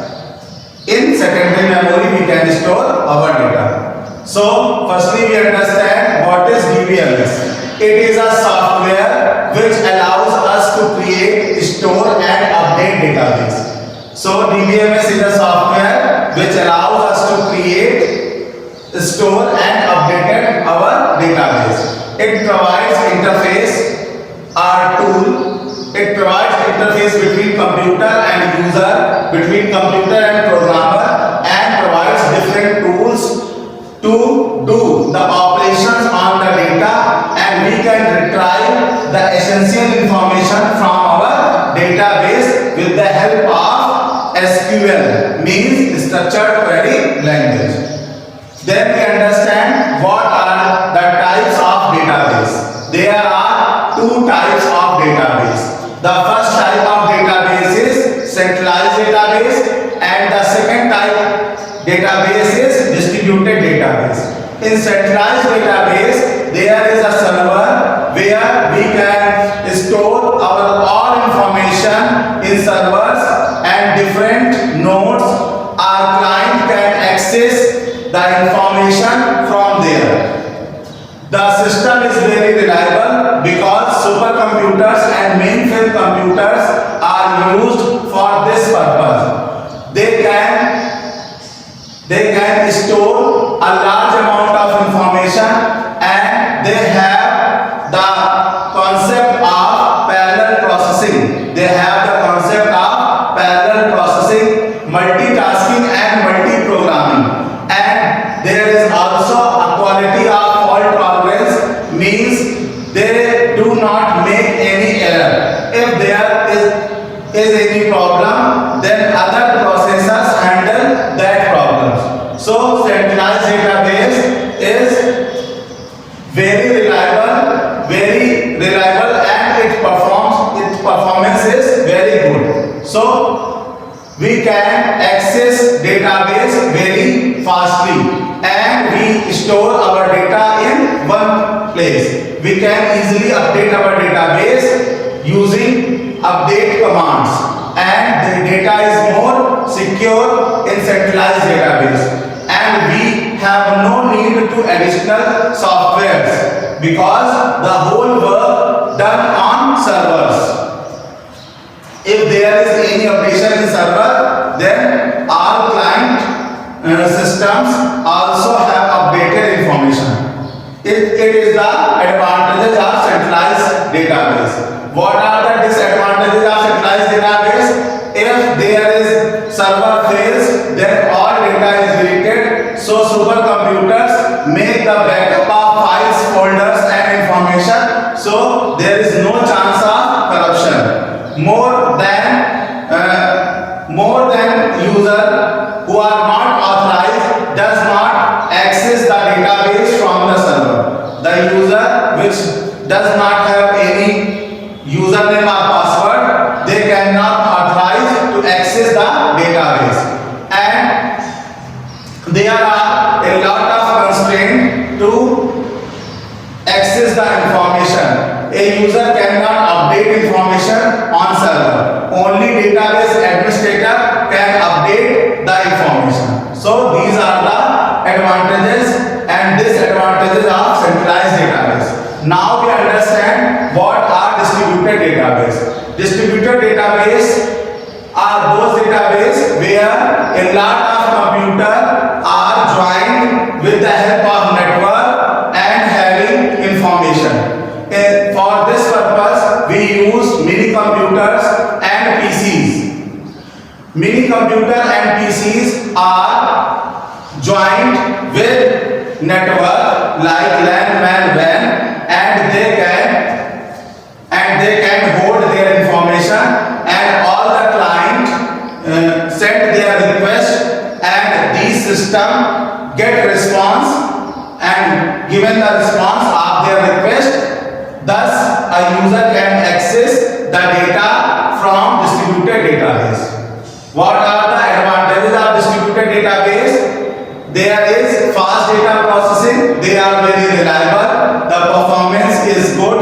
In secondary memory we can store our data. So firstly we understand what is DBMS. It is a software which allows us to create, store and update database. So DBMS is a software which allows us to create, store and update our database. It provides interface or tool. It provides interface between computer and user, between computer and programmer, and provides different tools to do the operations on the data, and we can retrieve the essential information from our database with the help of SQL, means structured query language. Then we understand what are the types of database. There are two types of database. The first type of database is centralized database, and the second type database is distributed database. In centralized database, there is a server where we can store our all information in servers, and different nodes our client can access the information from there. The system is very reliable because supercomputers and mainframe computers are used for this purpose. They can store a large amount of information, and they have the concept of parallel processing. They have the concept of parallel processing, multitasking and multi-programming. And there is also a quality of fault tolerance, means they do not make any error. If there is any problem, then other processors handle that problem. So centralized database is very reliable, and its performance is very good. So we can access database very fastly, and we store our data in one place. We can easily update our database using update commands, and the data is more secure in centralized database, and we have no need to additional softwares because the whole work done on servers. If there is any updation in server, then all client systems also have updated information. It is the advantages of centralized database. What are the disadvantages of centralized database? If there is server fails, then all data is deleted. So supercomputers make the backup of files, folders and information. So there is no chance of corruption. More than user who are not authorized does not access the database from the server. The user which does not have any username or password, they cannot authorize to access the database. And there are a lot of constraints to access the information. A user cannot update information on server. Only database administrator can update the information. So these are the advantages and disadvantages of centralized database. Now we understand what are distributed database. Distributed database are those database where a lot of computers are joined with the help of network and having information. For this purpose, we use mini computers and PCs. Mini computer and PCs are joined with network like LAN, WAN, WAN, and they can hold their information, and all the client send their request, and these system get response and given the response of their request. Thus, a user can access the data from distributed database. What are the advantages of distributed database? There is fast data processing. They are very reliable. The performance is good.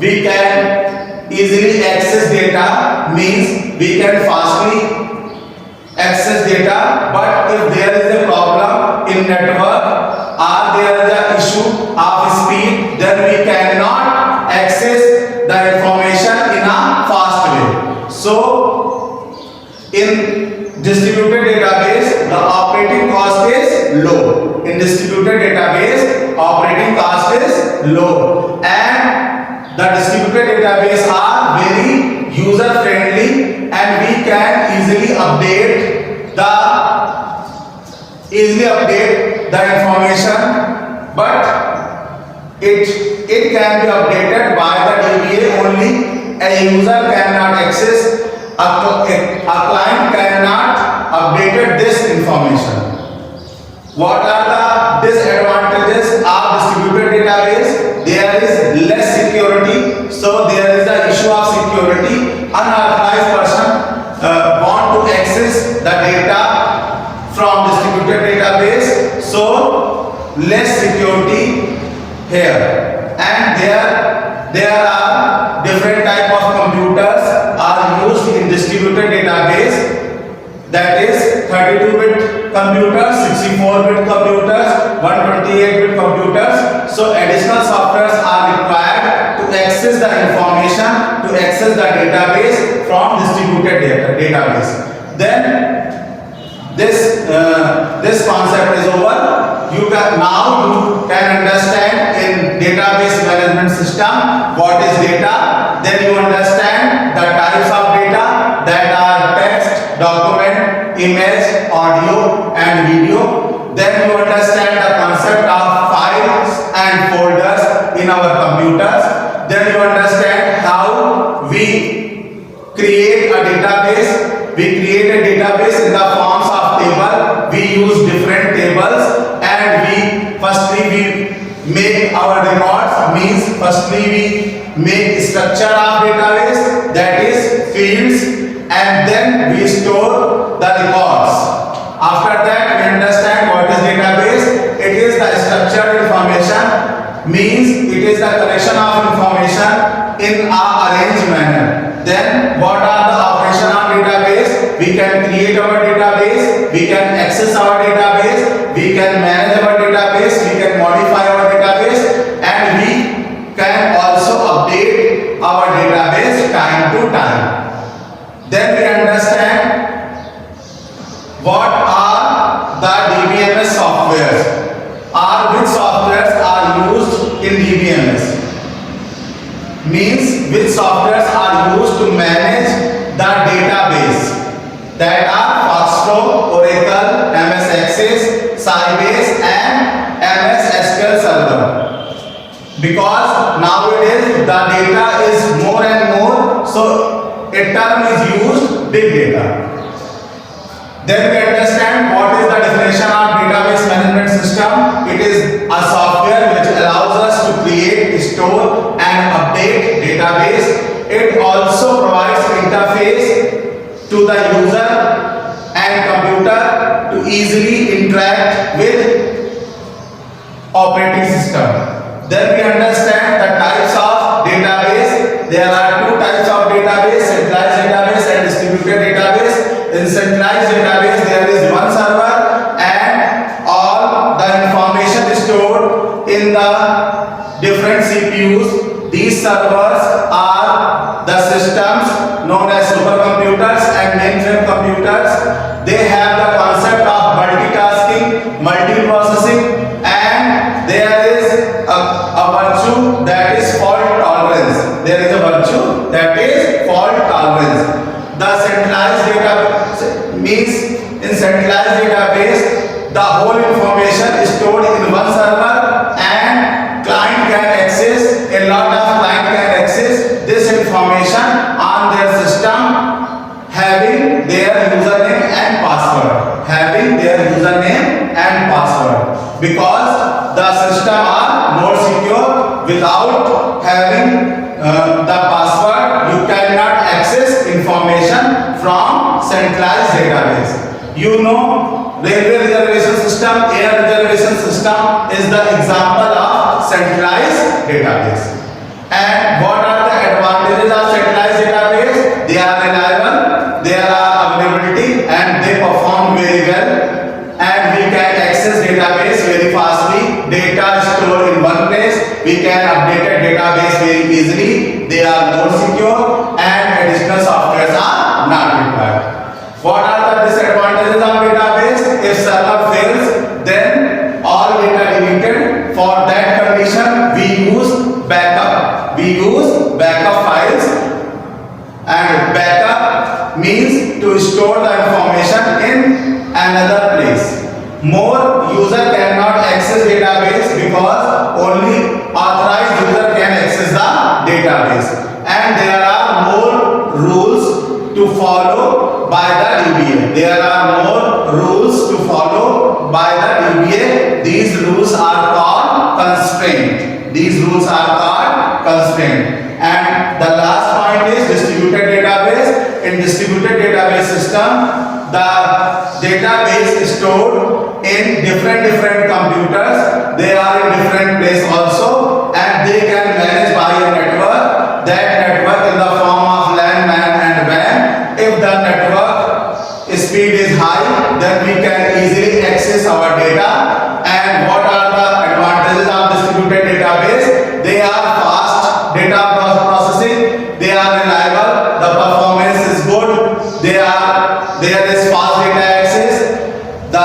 We can easily access data, means we can fastly access data. But if there is a problem in network or there is an issue of speed, then we cannot access the information in a fast way. So in distributed database, the operating cost is low. In distributed database, operating cost is low, and the distributed database are very user friendly, and we can easily update the the information, but it can be updated by the DBA only. A user cannot access, a client cannot update this information. What are the disadvantages of distributed database? There is less security, so there is the issue of security. Unauthorized person want to access the data from distributed database, so less security here. And there are different type of computers are used in distributed database. That is 32-bit computers, 64-bit computers, 128-bit computers. So additional softwares are required to access the information, to access the database from distributed database. Then this concept is over. You can understand in database management system what is data. Then you understand the types of data that are text, document, image, audio and video. Then you understand the concept of files and folders in our computers. Then you understand how we create a database. We create a database in the forms of table. We use different tables, and firstly we make our records. Means firstly we make structure of database, that is fields, and then we store the records. After that we understand what is database. It is the structured information, means it is the collection of information in a arranged manner. Then what are the operation of database? We can create our database, we can access our database, we can manage our database, we can modify our database, and we can also update our database time to time. Then we understand what are the DBMS softwares, or which softwares are used in DBMS. Means which softwares are used to manage the database. That are Foxtrot, Oracle, MS Access, Sybase and MS SQL Server. Because nowadays the data is more and more, so a term is used, big data. Then we understand what is the definition of database management system. It is a software which allows us to create, store and update database. It also provides interface to the user and computer to easily interact with operating system. Then we understand the types of database. There are two types of database, centralized database and distributed database. In centralized database there is one server and all the information is stored in the different CPUs. These servers are the systems known as supercomputers and mainframe computers. They have the concept of multitasking, multiprocessing, and there is a virtue that is fault tolerance. There is a virtue that is fault tolerance. The centralized database means in centralized database the whole information is stored in one server and client can access, a lot of client can access this information on their system having their username and password. Having their username and password. Because the system are more secure. Without having the password you cannot access information from centralized database. You know, railway reservation system, air reservation system is the example of centralized database. And what are the advantages of centralized database? They are reliable, they are availability, and they perform very well. And we can access database very fastly. Data is stored in one place. We can update a database very easily. They are more secure, and additional softwares are not required. What are the disadvantages of database? If server fails, then all data deleted. For that condition, we use backup. We use backup files, and backup means to store the information in another place. More user cannot rules to follow by the DBA. These rules are called constraint. These rules are called constraint. And the last point is distributed database. In distributed database system, the database is stored in different computers. They are in different place also, and they can manage by a network. That network in the form of LAN, MAN and WAN. If the network speed is high, then we can easily access our data. And what are the advantages of distributed database? They are fast data processing, they are reliable, the performance is good, there is fast data access, the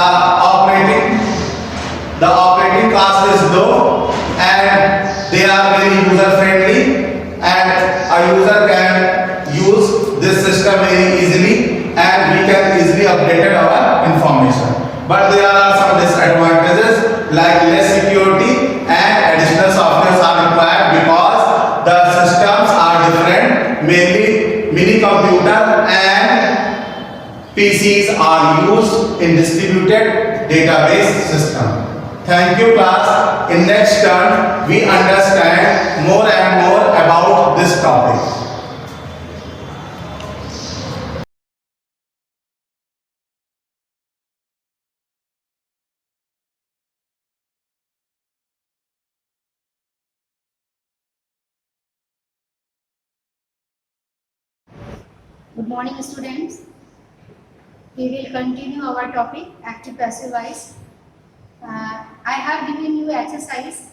operating cost is low, and they are very user friendly, and a user can use this system very easily, and we can easily update our information. But there are some disadvantages like less security and additional softwares are required because the systems are different. Mainly mini computer and PCs are used in distributed database system. Thank you class. In next turn we understand more and more about this topic. Good morning, students. We will continue our topic active passive voice. I have given you exercise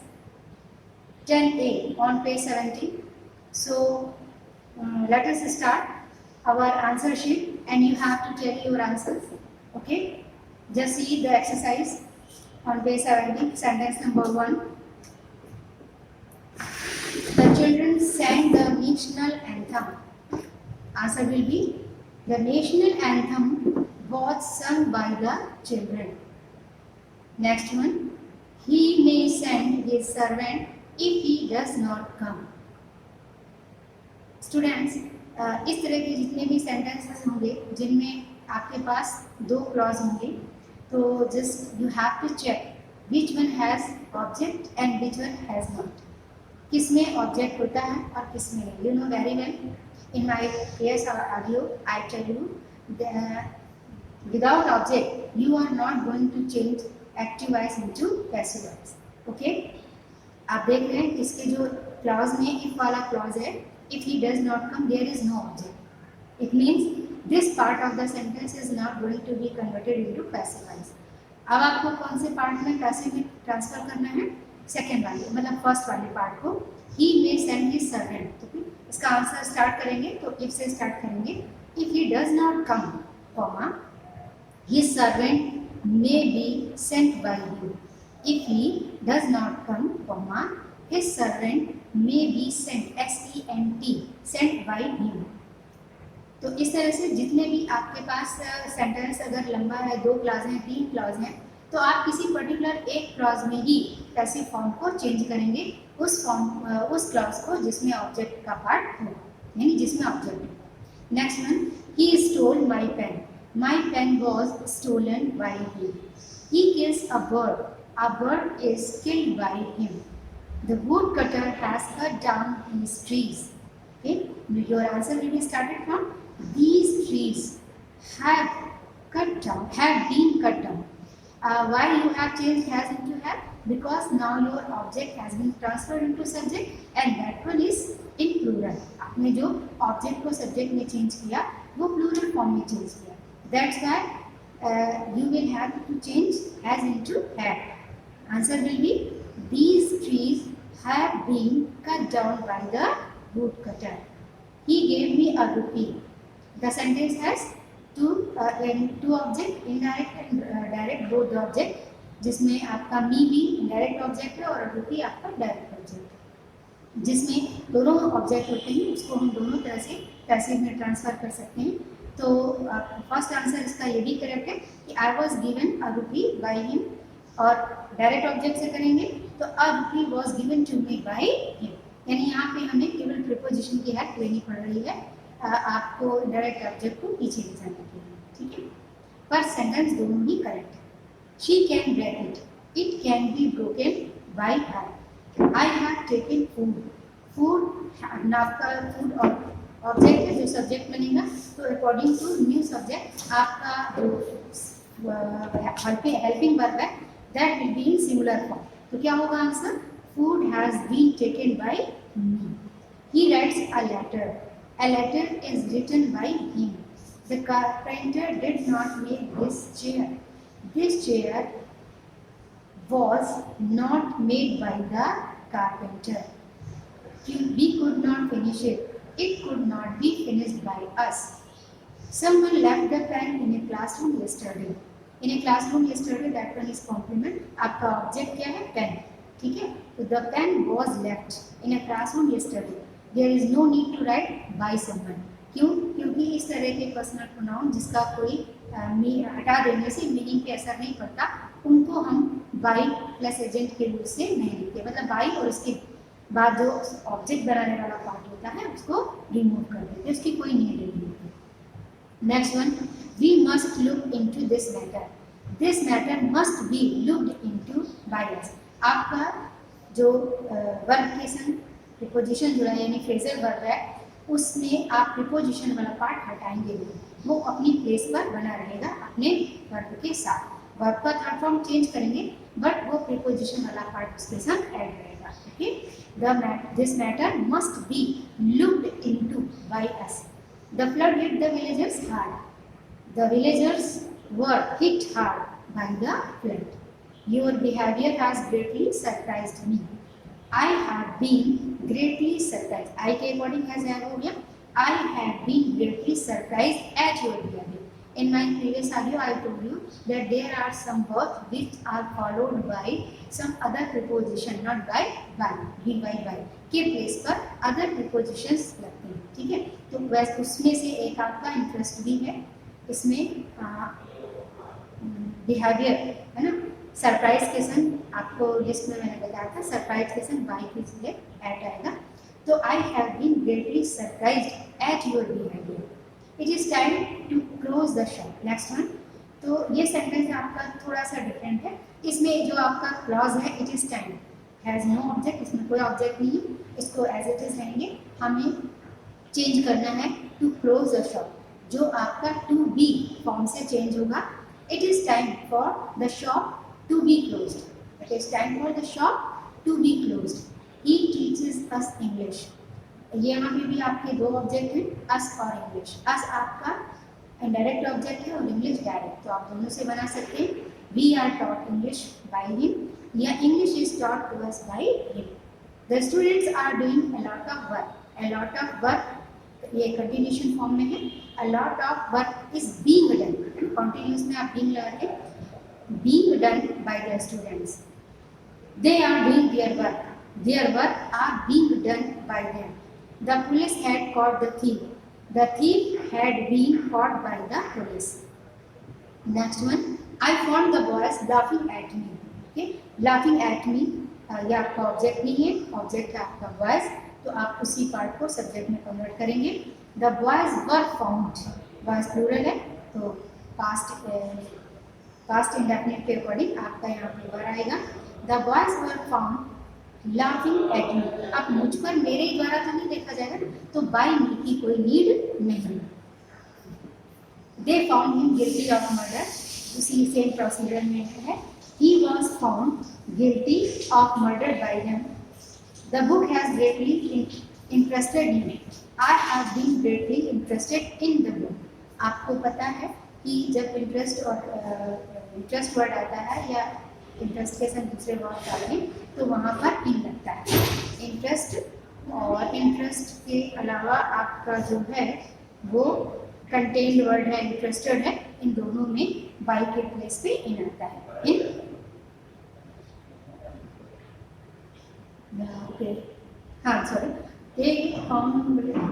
10A on page 17. So let us start our answer sheet, and you have to tell your answers. Okay? Just see the exercise on page 17, sentence number 1. The children sang the national anthem. Answer will be the national anthem was sung by the children. Next one, he may send his servant if he does not come. Students, इस तरह के जितने भी sentences होंगे जिनमें आपके पास दो clause होंगे, तो just you have to check which one has object and which one has not. किसमें ऑब्जेक्ट होता है और किसमें नहीं. You know very well. In my previous audio, I tell you that without object, you are not going to change active voice into passive voice. Okay? आप देख रहे हैं इसके जो clause में if वाला clause है, if he does not come, there is no object. It means this part of the sentence is not going to be converted into passive voice. अब आपको कौन से part में passive में transfer करना है? Second वाले, मतलब first वाले part को. He may send his servant. तो इसका आंसर स्टार्ट करेंगे तो इफ से स्टार्ट करेंगे. If he does not come, comma, his servant may be sent by him. If he does not come, comma, his servant may be sent, SENT, sent by him. तो इस तरह से जितने भी आपके पास सेंटेंस अगर लंबा है, 2 क्लॉज हैं, 3 क्लॉज हैं, तो आप किसी पर्टिकुलर एक क्लॉज में ही पैसिव फॉर्म को चेंज करेंगे उस क्लॉज को जिसमें ऑब्जेक्ट का पार्ट हो, यानी जिसमें ऑब्जेक्ट हो. Next one, he stole my pen. My pen was stolen by him. He kills a bird is killed by him. The wood cutter has cut down these trees. Okay, your answer will be started from these trees have been cut down. Why you have changed has into have? Because now your object has been transferred into subject and that one is in plural. आपने जो object को subject में change किया वो plural form में change किया. That's why you will have to change has into have. Answer will be these trees have been cut down by the woodcutter. He gave me a rupee. The sentence has two object, indirect and direct, both the object, जिसमें आपका मी भी indirect object है और रुपी आपका direct object है. जिसमें दोनों object होते हैं उसको हम दोनों तरह से पैसिव में ट्रांसफर कर सकते हैं. तो फर्स्ट आंसर इसका ये भी करेक्ट है कि I was given a rupee by him, और डायरेक्ट ऑब्जेक्ट से करेंगे तो a rupee was given to me by him. यानी यहाँ पे हमें केवल प्रीपोजिशन की हेल्प लेनी पड़ रही है आपको डायरेक्ट ऑब्जेक्ट को पीछे ले जाने के लिए. ठीक है. पर सेंटेंस दोनों ही करेक्ट है। She can break it, it can be broken by her. I have taken food, food आपका फूड और ऑब्जेक्ट है जो सब्जेक्ट बनेगा, तो अकॉर्डिंग टू न्यू सब्जेक्ट आपका जो हेल्पिंग वर्ब है that will be in singular form. तो क्या होगा answer? Food has been taken by me. He writes a letter, a letter is written by him. The carpenter did not make this chair. This chair was not made by the carpenter. We could not finish it. It could not be finished by us. Someone left the pen in a classroom yesterday. In a classroom yesterday, that one is complement. आपका object क्या है? Pen. ठीक है? तो the pen was left in a classroom yesterday. There is no need to write by someone. क्यों? क्योंकि इस तरह के पर्सनल प्रोनाउन जिसका कोई हटा देने से मीनिंग पे असर नहीं पड़ता, उनको हम बाई प्लस एजेंट के रूप से नहीं लिखते। मतलब बाई और उसके बाद जो ऑब्जेक्ट बनाने वाला पार्ट होता है उसको रिमूव कर देते, उसकी कोई नीड नहीं होती। Next one, we must look into this matter. This matter must be looked into by us. आपका जो वर्ब के संग प्रीपोजिशन जुड़ा है यानी फ्रेजल वर्ब है, उसमें आप प्रीपोजिशन वाला पार्ट हटाएंगे नहीं, वो अपनी प्लेस पर बना रहेगा अपने वर्ब के साथ। वर्ब का थर्ड फॉर्म चेंज करेंगे बट वो प्रीपोजिशन वाला पार्ट उसके साथ ऐड रहेगा। Okay, this matter must be looked into by us. The flood hit the villagers hard. The villagers were hit hard by the flood. Your behaviour has greatly surprised me. I have been greatly surprised. I के according has have हो गया। I have been greatly surprised at your behavior. In my previous audio, I told you that there are some verbs which are followed by some other preposition, not by. Be by के place पर other prepositions लगते हैं। ठीक है, तो वैसे उसमें से एक आपका इंटरेस्ट भी है, इसमें बिहेवियर है ना। सरप्राइज के संग आपको लिस्ट में मैंने बताया था, सरप्राइज के संग बाई के लिए एट आएगा। तो I have been greatly surprised at your behaviour. It is time to close the shop. Next one, तो ये सेंटेंस आपका थोड़ा सा डिफरेंट है। इसमें जो आपका क्लॉज है it is time has no object, इसमें कोई ऑब्जेक्ट नहीं है, इसको एज इट इज रहेंगे। हमें चेंज करना है टू क्लोज द शॉप, जो आपका टू बी फॉर्म से चेंज होगा। It is time for the shop to be closed. It is time for the shop to be closed. He teaches us English. ये यहाँ पे भी आपके दो ऑब्जेक्ट हैं, us और English. us आपका indirect ऑब्जेक्ट है और English डायरेक्ट, तो आप दोनों से बना सकते हैं। We are taught English by him या English is taught to us by him. The students are doing a lot of work. A lot of work ये continuation फॉर्म में है। A lot of work is being done. Continuous में आप being लगा के being done by the students. They are doing their work. Their work are being done by them. The police had caught the thief. The thief had been caught by the police. Next one, I found the boys laughing at me. Okay, laughing at me ये आपका object नहीं है, object है आपका boys, तो आप उसी part को सब्जेक्ट में कन्वर्ट करेंगे। The boys were found. boys plural है तो पास्ट इंडेफिनिट के अकॉर्डिंग आपका यहाँ पे वर आएगा। The boys were found laughing at me. अब मुझ पर मेरे द्वारा तो नहीं देखा जाएगा, तो बाय मी की कोई नीड नहीं। They found him guilty of murder, उसी सेम प्रोसीजर में है। He was found guilty of murder by him. The book has greatly interested me. I have been greatly interested in the book. आपको पता है कि जब interest word आता है या इंटरेस्ट के साथ दूसरे वर्ड आते हैं तो वहाँ पर इन लगता है। इंटरेस्ट और इंटरेस्ट के अलावा आपका जो है वो कंटेन्ड वर्ड है, इंटरेस्टेड है, इन दोनों में बाई के प्लेस पे इन आता है। इन हाँ sorry,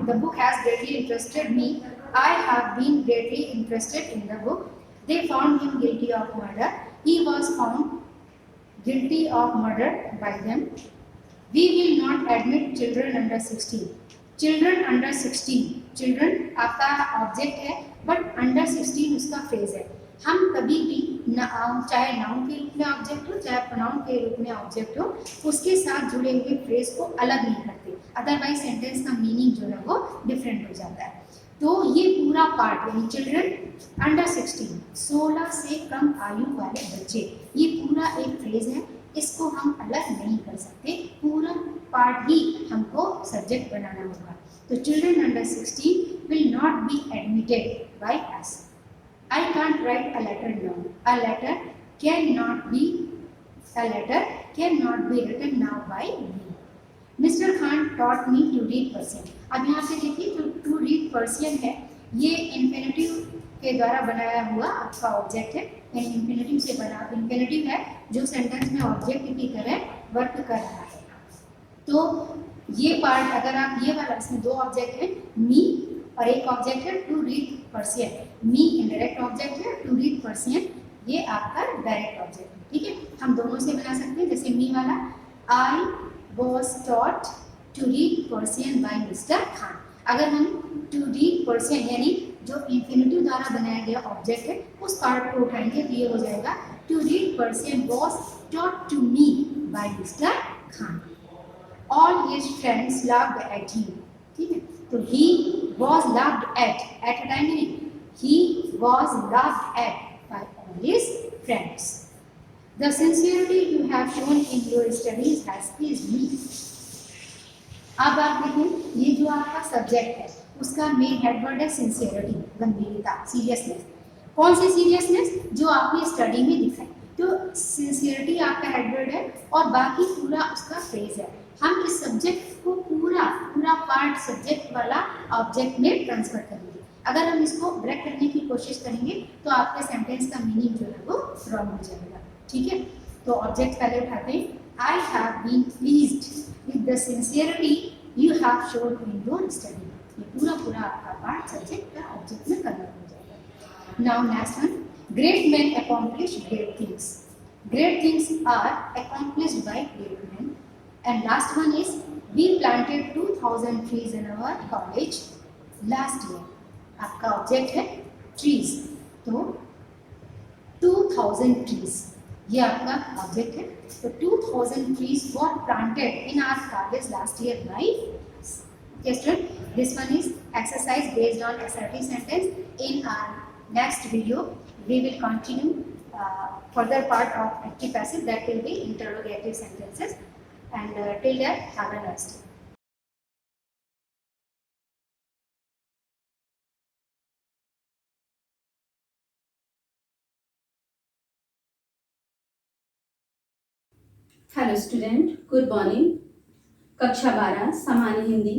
the book has greatly interested me. I have been greatly interested in the book. They found him guilty of murder. He was found guilty of murder by them. We will not admit children under 16. Children under 16. Children आपका object है but under 16 उसका phrase है। हम कभी भी चाहे noun के रूप में ऑब्जेक्ट हो चाहे प्रोनाउन के रूप में ऑब्जेक्ट हो, उसके साथ जुड़े हुए फ्रेज को अलग नहीं करते, अदरवाइज सेंटेंस का मीनिंग जो है वो डिफरेंट हो जाता है। तो ये पूरा पार्ट यानी चिल्ड्रन अंडर 16, 16 से कम आयु वाले बच्चे, ये पूरा एक फ्रेज है, इसको हम अलग नहीं कर सकते, पूरा पार्ट ही हमको सब्जेक्ट बनाना होगा। तो children under 16 will not be admitted by us. I can't write a letter now. A letter cannot be written now by me. Mr. Khan taught me to read Persian. अब यहाँ से देखिए जो to read Persian है, ये infinitive के द्वारा बनाया हुआ आपका ऑब्जेक्ट है, इन्फिनेटिव से बना इन्फिनेटिव है जो सेंटेंस में ऑब्जेक्ट की तरह वर्क कर रहा है। तो ये पार्ट अगर आप ये वाला, इसमें दो ऑब्जेक्ट है, मी और एक ऑब्जेक्ट है to read Persian. Me indirect object है, टू रीड पर्सियन ये आपका डायरेक्ट ऑब्जेक्ट है। ठीक है, हम दोनों से बना सकते हैं। जैसे मी वाला, I was taught to read Persian by mister Khan. अगर हम टू रीड पर्सियन यानी जो इन्फिनेटिव द्वारा बनाया गया ऑब्जेक्ट है उस पार्ट को उठाएंगे तो ये हो जाएगा to read Persian was taught to me by mister Khan. All his friends laughed at him. ठीक है, तो he was laughed at a time नहीं, he was laughed at by all his friends. The sincerity you have shown in your studies has pleased me. अब आप देखें ये जो आपका सब्जेक्ट है उसका मेन हेडवर्ड है सिंसियरिटी, गंभीरता, सीरियसनेस। कौन सी सीरियसनेस? जो आपने स्टडी में दिखाई। तो सिंसियरिटी आपका हेडवर्ड है और बाकी पूरा उसका फ्रेज है। हम इस सब्जेक्ट को पूरा पार्ट सब्जेक्ट वाला ऑब्जेक्ट में ट्रांसफर करेंगे। अगर हम इसको ब्रेक करने की कोशिश करेंगे तो आपके सेंटेंस का मीनिंग जो है वो रॉन्ग हो जाएगा। ठीक है, तो ऑब्जेक्ट पहले उठाते हैं। I have been pleased with the sincerity you have shown in your study. ये पूरा आपका पार्ट सब्जेक्ट का ऑब्जेक्ट में कन्वर्ट हो जाएगा। Now next one, great man accomplish great things. Great things are accomplished by great man. And last one is we planted 2000 trees in our college last year. आपका object है trees, तो 2000 trees ये आपका object है। तो 2000 trees were planted in our college last year by student. This one is exercise based on assertive sentence. In our next video we will continue further part of active passive, that will be interrogative sentences. And till then, have a nice day. Hello student, good morning. कक्षा 12 सामान्य हिंदी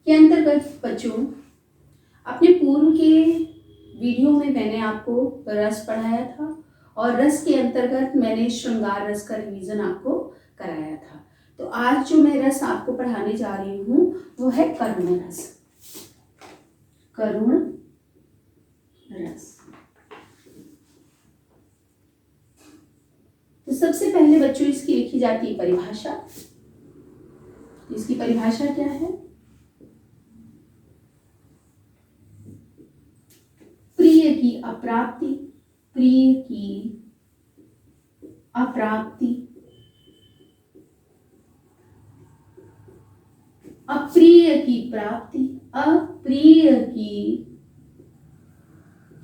के अंतर्गत बच्चों, अपने पूर्व के video में मैंने आपको रस पढ़ाया था और रस के अंतर्गत मैंने श्रृंगार रस का रिवीजन आपको कराया था। तो आज जो मैं रस आपको पढ़ाने जा रही हूँ वो है करुण रस। करुण रस। तो सबसे पहले बच्चों इसकी लिखी जाती है परिभाषा। इसकी परिभाषा क्या है? प्रिय की अप्राप्ति, प्रिय की अप्राप्ति, अप्रिय की प्राप्ति, अप्रिय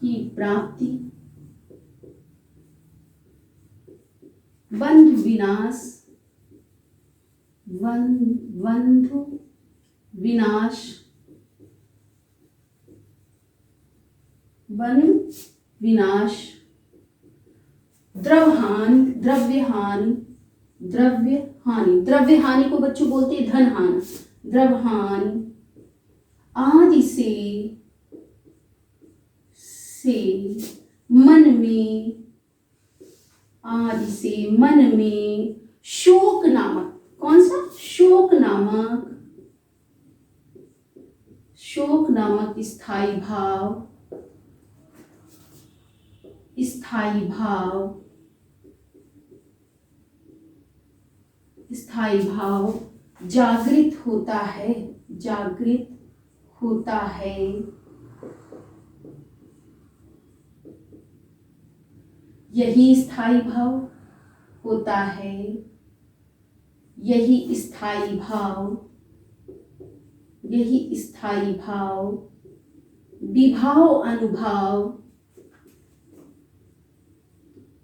की प्राप्ति, बंधु विनाश, बंधु विनाश, बंधु विनाश, द्रव्यहानि, द्रव्यहानि, द्रव्यहानि, द्रव्यहानि को बच्चों बोलते हैं धन हानि, द्रव्यहानि, आदि से मन में, आदि से मन में, शोक नामक, कौन सा? शोक नामक, शोक नामक स्थायी भाव, स्थायी भाव, स्थायी भाव जागृत होता है, जागृत होता है, यही स्थायी भाव होता है, यही स्थायी भाव, यही स्थायी भाव विभाव अनुभाव,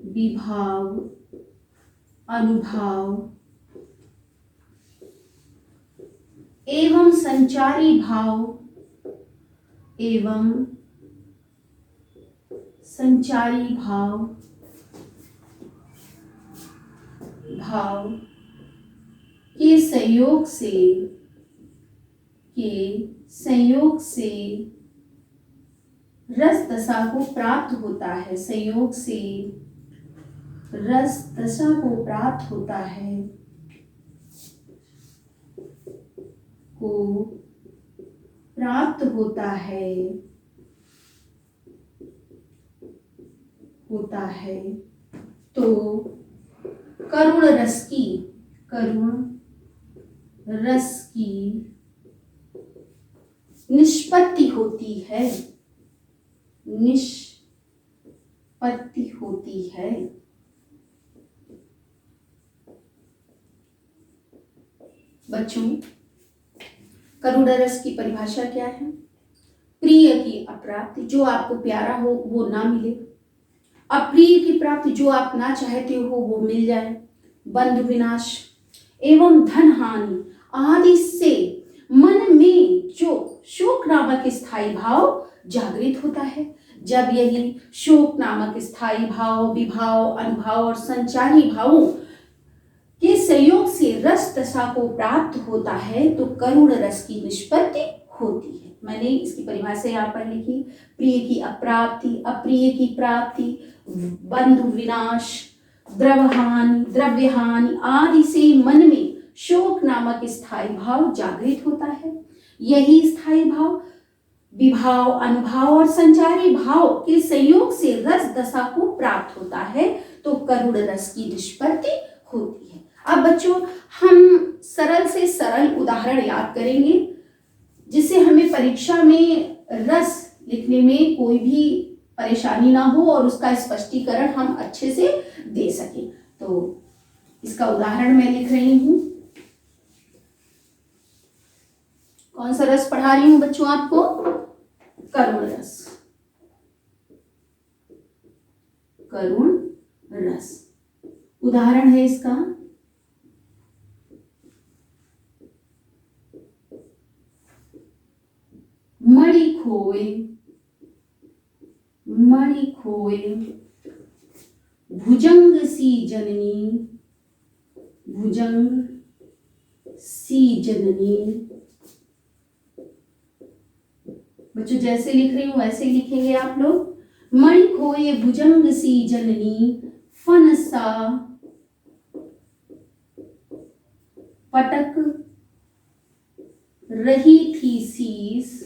विभाव अनुभाव एवं संचारी भाव, एवं संचारी भाव, भाव के संयोग से रस दशा को प्राप्त होता है, संयोग से रस दशा को प्राप्त होता है, को प्राप्त होता है, तो करुण रस की निष्पत्ति होती है, निष्पत्ति होती है। बच्चों, करुण रस की परिभाषा क्या है? प्रिय की अप्राप्ति, जो आपको प्यारा हो वो ना मिले, अप्रिय की प्राप्ति, जो आप ना चाहते हो वो मिल जाए, बंधु विनाश एवं धन हानि आदि से मन में जो शोक नामक स्थायी भाव जागृत होता है। जब यही शोक नामक स्थायी भाव विभाव अनुभाव और संचारी भावों के संयोग से रस दशा को प्राप्त होता है तो करुण रस की निष्पत्ति होती है। मैंने इसकी परिभाषा यहाँ पर लिखी, प्रिय की अप्राप्ति, अप्रिय की प्राप्ति, बंधु विनाश, द्रव्य हानि आदि से मन में शोक नामक स्थायी भाव जागृत होता है। यही स्थायी भाव विभाव अनुभाव और संचारी भाव के संयोग से रस दशा को प्राप्त होता है तो करुण रस की निष्पत्ति होती है। अब बच्चों, हम सरल से सरल उदाहरण याद करेंगे जिससे हमें परीक्षा में रस लिखने में कोई भी परेशानी ना हो और उसका स्पष्टीकरण हम अच्छे से दे सकें। तो इसका उदाहरण मैं लिख रही हूं। कौन सा रस पढ़ा रही हूं बच्चों आपको? करुण रस। करुण रस उदाहरण है इसका, मणि खोए भुजंग सी जननी, भुजंग सी जननी। बच्चों, जैसे लिख रही हूं वैसे लिखेंगे आप लोग। मणि खोए भुजंग सी जननी, फन सा पटक रही थी शीस,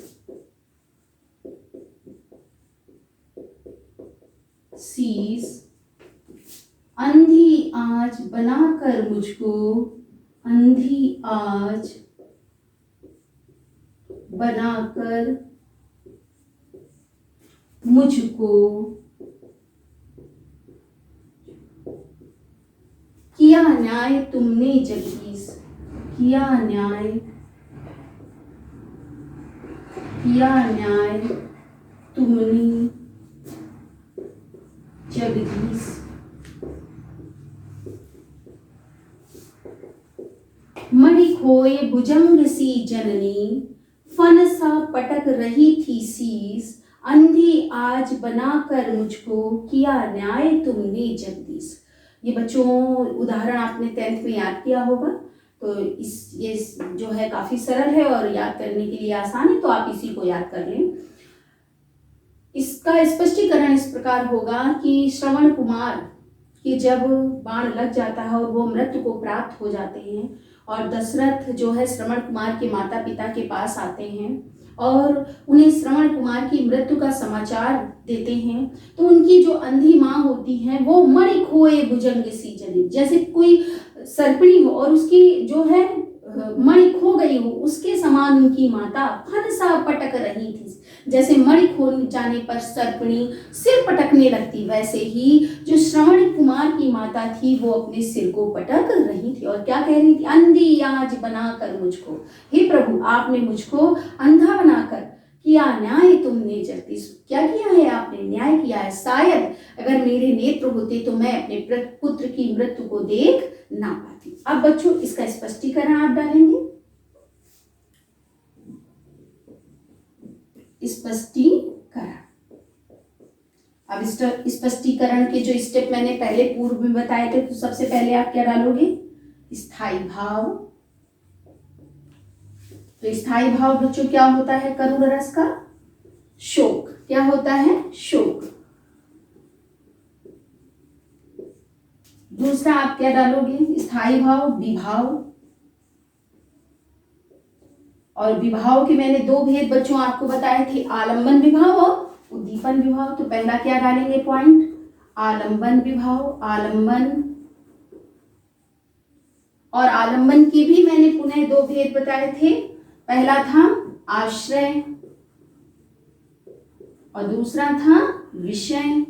अंधी आज बनाकर मुझको, अंधी आज बनाकर मुझको, किया न्याय तुमने जगदीश, किया न्याय, किया न्याय तुमने जगदीश। मणि खोए भुजंग सी जननी, फन सा पटक रही थी शीस, अंधी आज बनाकर मुझको, किया न्याय तुमने जगदीश। ये बच्चों उदाहरण आपने 10th में याद किया होगा, तो ये जो है काफी सरल है और याद करने के लिए आसान है, तो आप इसी को याद कर लें। इसका स्पष्टीकरण इस प्रकार होगा कि श्रवण कुमार के जब बाण लग जाता है और वो मृत्यु को प्राप्त हो जाते हैं और दशरथ जो है श्रवण कुमार के माता पिता के पास आते हैं और उन्हें श्रवण कुमार की मृत्यु का समाचार देते हैं, तो उनकी जो अंधी माँ होती है वो मणि खोए भुजंग सी जनी, जैसे कोई सर्पिणी हो और उसकी जो है मणि खो गई हो, उसके समान उनकी माता फन सा पटक रही थी। जैसे मणि खो जाने पर सर्पिणी सिर पटकने लगती, वैसे ही जो श्रवण कुमार की माता थी वो अपने सिर को पटक रही थी और क्या कह रही थी, अंधी आज बनाकर मुझको, हे प्रभु आपने मुझको अंधा बनाकर किया न्याय, तुमने जल्दी क्या किया है, आपने न्याय किया है। शायद अगर मेरे नेत्र होते तो मैं अपने पुत्र की मृत्यु को देख ना पाती। अब बच्चों इसका स्पष्टीकरण आप डालेंगे, स्पष्टीकरण। अब स्पष्टीकरण के जो स्टेप मैंने पहले पूर्व में बताए थे, तो सबसे पहले आप क्या डालोगे, स्थायी भाव। तो स्थायी भाव बच्चों क्या होता है, करुण रस का शोक। क्या होता है, शोक। दूसरा आप क्या डालोगे, स्थायी भाव विभाव। और विभाव के मैंने दो भेद बच्चों आपको बताए थे, आलंबन विभाव और उद्दीपन विभाव। तो पहला क्या डालेंगे पॉइंट, आलंबन विभाव, आलंबन। और आलंबन की भी मैंने पुनः दो भेद बताए थे, पहला था आश्रय और दूसरा था विषय।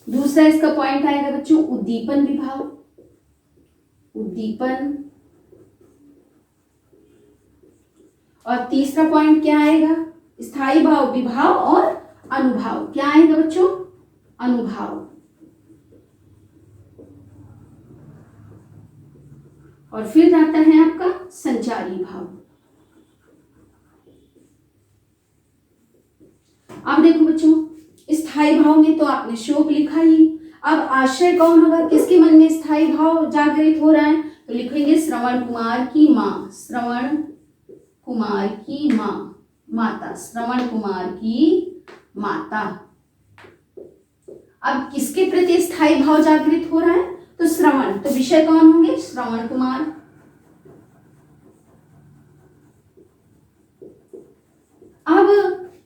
दूसरा इसका पॉइंट आएगा बच्चों उद्दीपन विभाव, उद्दीपन। और तीसरा पॉइंट क्या आएगा, स्थायी भाव विभाव और अनुभाव। क्या आएगा बच्चों, अनुभाव। और फिर आता है आपका संचारी भाव। अब देखो बच्चों, स्थायी भाव में तो आपने शोक लिखा ही। अब आश्रय कौन होगा, किसके मन में स्थायी भाव जागृत हो रहा है, तो लिखेंगे श्रवण कुमार की माँ, श्रवण कुमार की माँ, माता, श्रवण कुमार की माता। अब किसके प्रति स्थायी भाव जागृत हो रहा है, तो श्रवण। तो विषय कौन होंगे, श्रवण कुमार। अब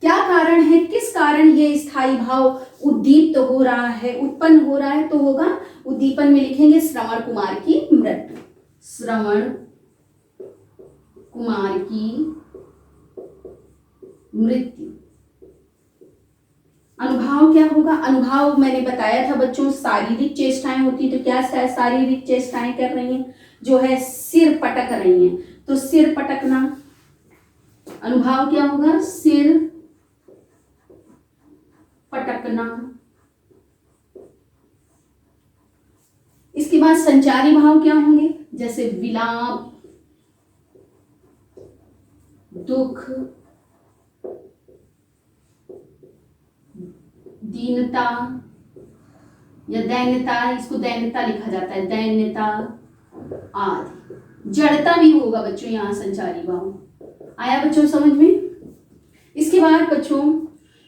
क्या कारण है, किस कारण ये स्थायी भाव उद्दीप्त हो रहा है, उत्पन्न हो रहा है, तो होगा उद्दीपन में लिखेंगे श्रवण कुमार की मृत्यु, श्रवण कुमार की मृत्यु। अनुभाव क्या होगा, अनुभाव मैंने बताया था बच्चों शारीरिक चेष्टाएं होती, तो क्या शारीरिक चेष्टाएं कर रही हैं, जो है सिर पटक रही हैं, तो सिर पटकना। अनुभाव क्या होगा, सिर पटकना। इसके बाद संचारी भाव क्या होंगे, जैसे विलाप, दुख, दीनता या दैन्यता, इसको दैन्यता लिखा जाता है, दैन्यता आदि। जड़ता भी होगा बच्चों यहाँ संचारी भाव। आया बच्चों समझ में। इसके बाद बच्चों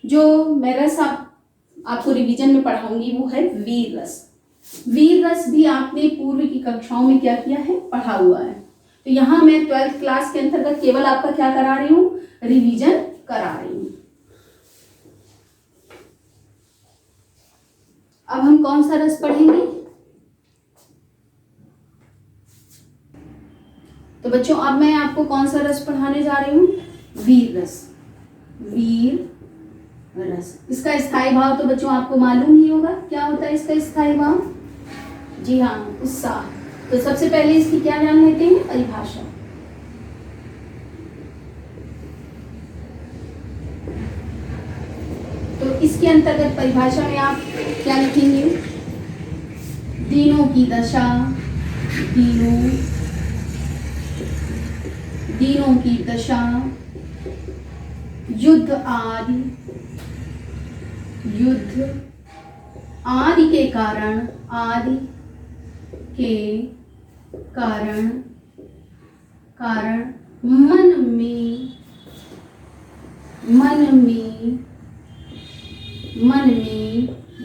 जो मैं रस आपको रिवीजन में पढ़ाऊंगी वो है वीर रस। वीर रस भी आपने पूर्व की कक्षाओं में क्या किया है, पढ़ा हुआ है। तो यहाँ मैं 12th क्लास के अंतर्गत केवल आपका क्या करा रही हूँ, रिवीजन करा रही हूँ। अब हम कौन सा रस पढ़ेंगे, तो बच्चों अब मैं आपको कौन सा रस पढ़ाने जा रही हूँ, वीर रस। वीर रस, इसका स्थायी भाव तो बच्चों आपको मालूम ही होगा, क्या होता है इसका स्थायी भाव, जी हाँ उत्साह। तो सबसे पहले इसकी क्या जान लेते हैं, परिभाषा। तो इसके अंतर्गत परिभाषा में आप क्या लिखेंगे, दीनों की दशा, दीनों की दशा, युद्ध आदि, युद्ध आदि के कारण, आदि के कारण, मन में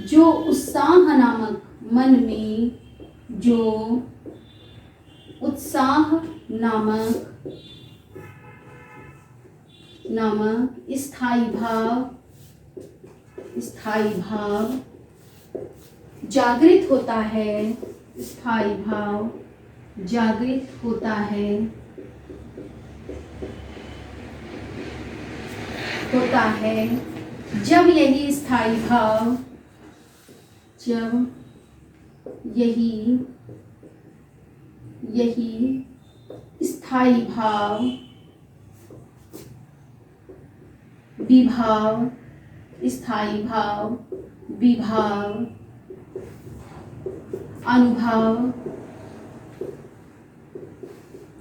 जो उत्साह नामक, मन में जो उत्साह नामक स्थायी भाव जागृत होता है, स्थायी भाव जागृत होता है, जब यही स्थायी भाव, स्थायी भाव, विभाव, स्थायी भाव, विभाव,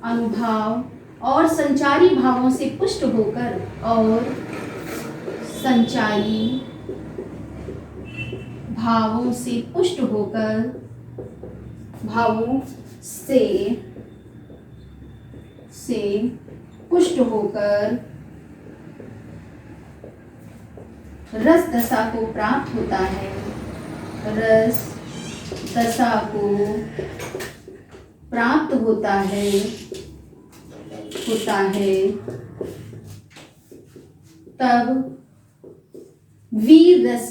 अनुभाव और संचारी भावों से पुष्ट होकर रस दशा को प्राप्त होता है, तब वीर रस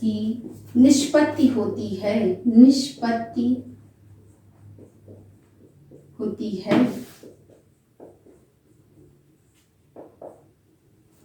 की निष्पत्ति होती है।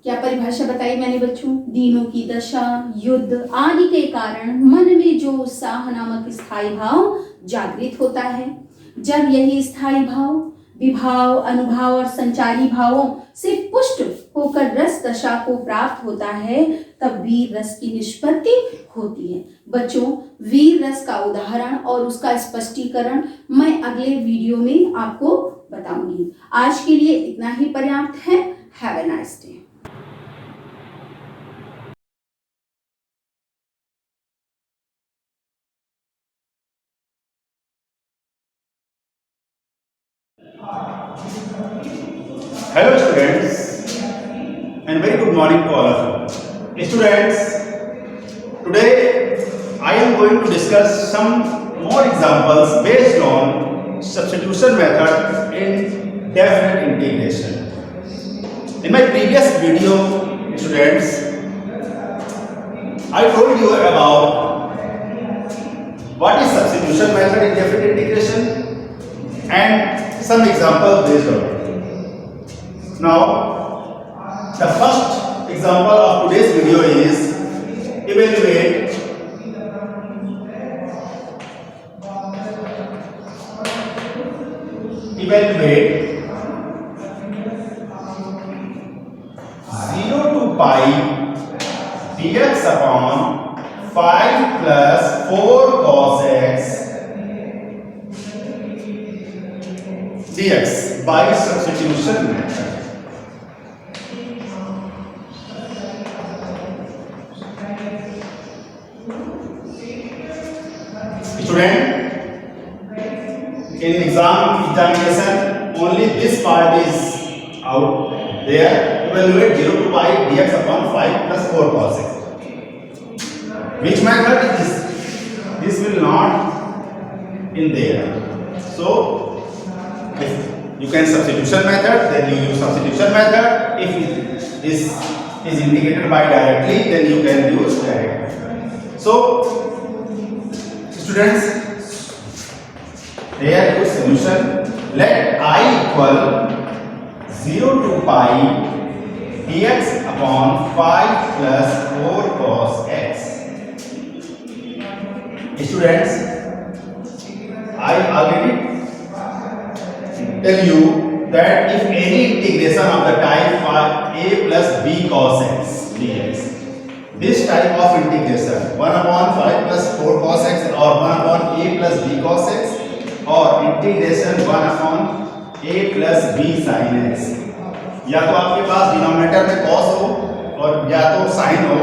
क्या परिभाषा बताई मैंने बच्चों? दीनों की दशा, युद्ध आदि के कारण मन में जो उत्साह नामक स्थायी भाव जागृत होता है, जब यही स्थायी भाव विभाव, अनुभाव और संचारी भावों से पुष्ट होकर रस दशा को प्राप्त होता है, तब वीर रस की निष्पत्ति होती है। बच्चों, वीर रस का उदाहरण और उसका स्पष्टीकरण मैं अगले वीडियो में आपको बताऊंगी। आज के लिए इतना ही पर्याप्त है। Have a nice day. Hello students and very good morning to all of you. Students, today I am going to discuss some more examples based on substitution method in definite integration. In my previous video, students, I told you about what is substitution method in definite integration and some examples based on it. Now, the first example of today's video is evaluate evaluate 0 to pi dx upon 5 plus 4 cos x dx by substitution method. Student, in exam examination only this part is out there. Evaluate 0 to pi dx upon 5 plus 4 cos x. Which method is this? This will not in there. So if you can substitution method, then you use substitution method. If this is indicated by directly, then you can use direct method. So students, here is solution. Let I equal 0 to pi dx upon 5 plus 4 cos x. Students, I already tell you that if any integration of the type a plus b cos x dx, this type of integration 1 upon 5 plus 4 cos x or 1 upon a plus b cos x or integration 1 upon a plus b sin x, या तो आपके पास denominator में cos हो और या तो sin हो,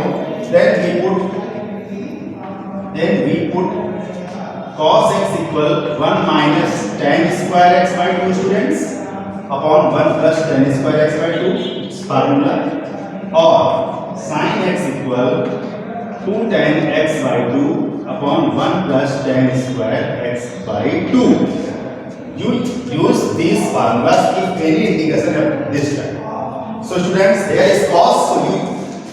then we put cos x equal 1 minus tan square x by 2 students upon 1 plus tan square x by 2 formula, or sin x equal 2 tan x by 2 upon 1 plus tan square x by 2. You use these formulas if any integration of this type. So students, there is cos, so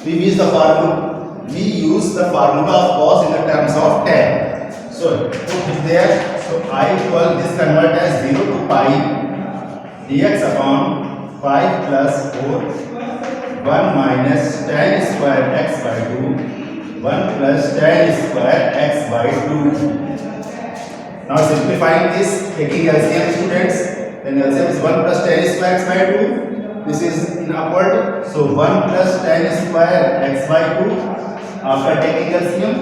we use the formula we use the formula of cos in the terms of tan. So put it there. So I equal this convert as 0 to pi dx upon 5 plus 4 1 minus tan square x by 2 1 plus tan square x by 2. Now simplifying this, taking LCM students, then LCM is 1 plus tan square x by 2. This is in upward, so 1 plus tan square x by 2 after taking LCM,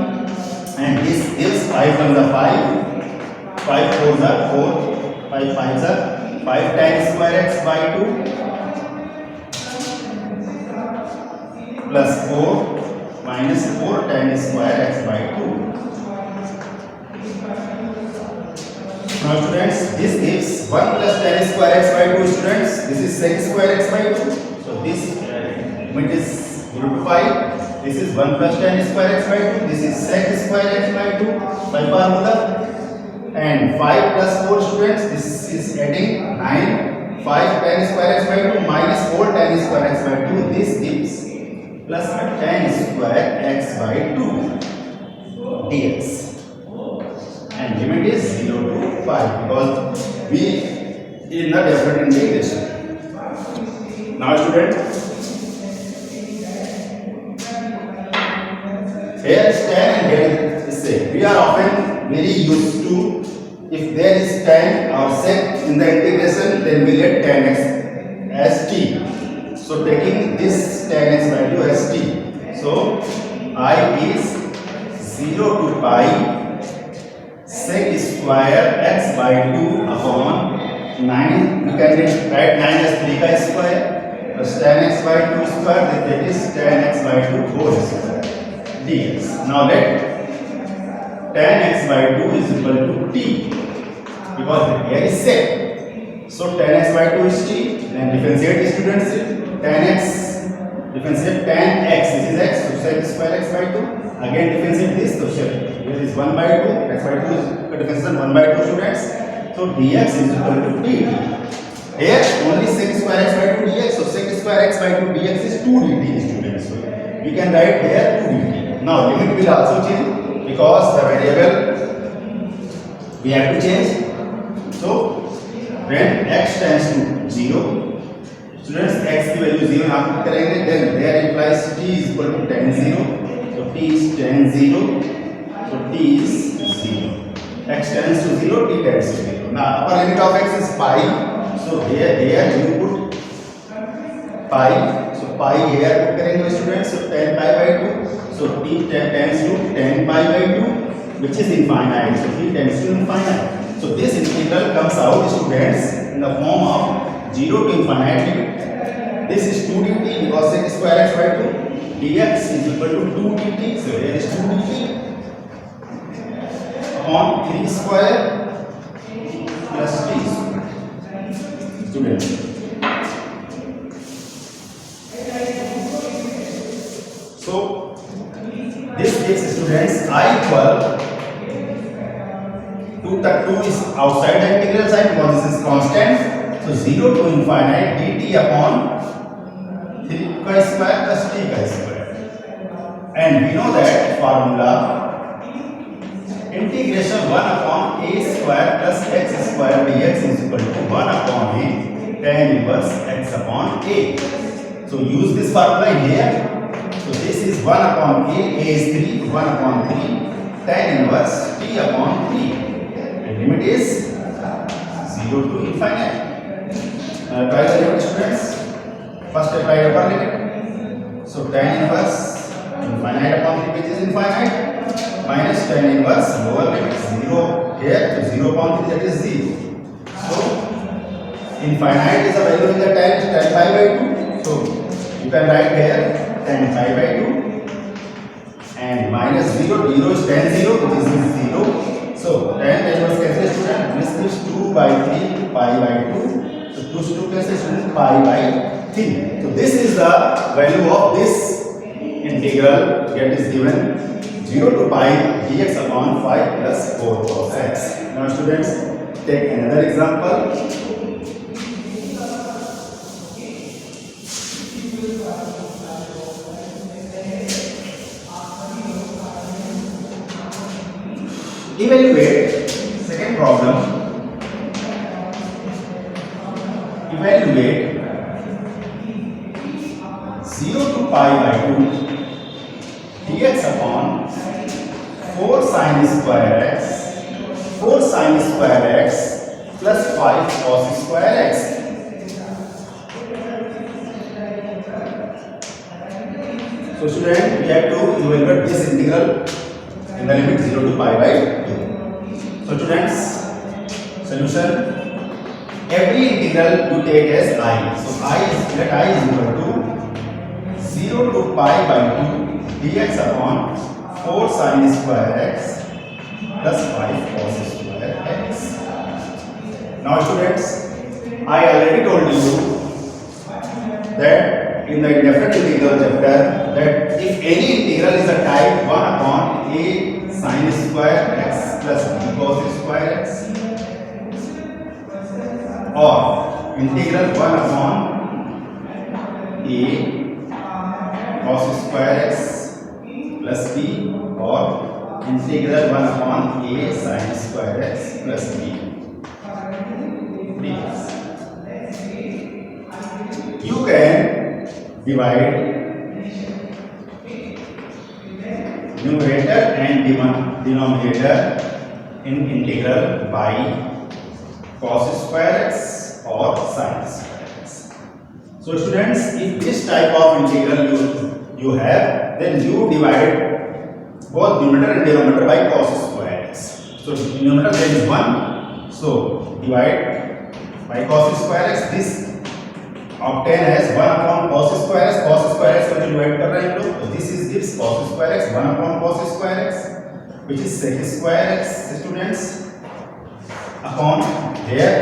and this gives 5 from the 5, 5 4s are 4, 5 5s are 5 tan square x by 2 plus 4 minus 4 tan square x by 2. Now students, this gives 1 plus tan square x by 2 students. This is sec square x by 2. So this limit is 0 to 5. This is 1 plus tan square x by 2. This is sec square x by 2 by formula. And 5 plus 4 students, this is adding 9. 5 tan square x by 2 minus 4 tan square x by 2. This gives plus tan square x by 2 dx. And limit is 0 to 5 because we in the definite integration. Now student, here is tan and here is sec. We are often very used to, if there is tan or sec in the integration, then we let tan x as t. So taking this tan x value as t. So I is 0 to pi sec square x by 2 upon 9. You can write 9 as 3 pi square plus tan x by 2 square, that is tan x by 2 whole square dx. Now let tan x by 2 is equal to t because here is sec. So tan x by 2 is t. Then differentiate students. Tan x, differentiate tan x. This is x. So sec square x by 2. Again differentiate this. So here is 1 by 2. X by 2 is differentiation 1 by 2 students. So dx is equal to dt. Here only sec square x by 2 dx. So sec square x by 2 dx is 2 dt students. So we can write here 2 dt. Now limit will also change because the variable we have to change. So when x tends to 0, students x की value 0 यहाँ put करेंगे, then there implies t is equal to tan 0. So t is tan 0. So t is 0. X tends to 0, t tends to 0. Now upper limit of x is pi. So here you put pi. So pi here put करेंगे students. So tan pi by 2. So t tends to tan pi by 2, which is infinite. So t tends to infinite. So this integral comes out students in the form of 0 to infinite limit. This is 2 dt because sec square x by 2. Dx is equal to 2 dt. So here is 2 dt upon 3 square plus t square. Students. So this gives students I equal 2 is outside the integral sign because this is constant. So 0 to infinite dt upon 3 chi square plus t chi square. And we know that formula integration 1 upon a square plus x square dx is equal to 1 upon a tan inverse x upon a. So use this formula in here. So this is 1 upon a is 3, 1 upon 3, tan inverse t upon 3. And limit is 0 to infinite. Try the limit students. First apply upper limit. So tan inverse infinite upon 3 which is infinite minus tan inverse lower limit 0 here to 0 upon 3 that is 0. So infinite is a value in the tan is tan pi by 2. So you can write here tan pi by 2 and minus 0 is tan 0 which is 0. So tan inverse cancel student, this is 2 by 3 pi by 2. So 2 to cancel student pi by 3. So this is the value of this integral that is given 0 to pi dx upon 5 plus 4 cos x. Now students, take another example. evaluate, second problem, evaluate 0 to pi by 2 dx upon 4 sin square x plus 5 cos square x. So student, we have to evaluate this integral in the limit 0 to pi by 2. So students, solution, every integral you take as I. So let I is equal to 0 to pi by 2 dx upon 4 sin square x plus 5 cos square x. Now students, I already told you that in the indefinite integral chapter that if any integral is a type 1 upon a sin square x plus b cos square x or integral 1 upon a cos square x plus b or integral 1 upon a sin square x plus b dx. You can divide numerator and denominator in integral by cos square x or sin square x. So students, if this type of integral you have, then you divide both numerator and denominator by cos square x. So numerator there is 1, so divide by cos square x. This obtain as 1 upon cos square x. Cos square x को divide कर रहे हैं हम लोग, तो this is gives cos square x 1 upon cos square x, which is sec square x students, upon here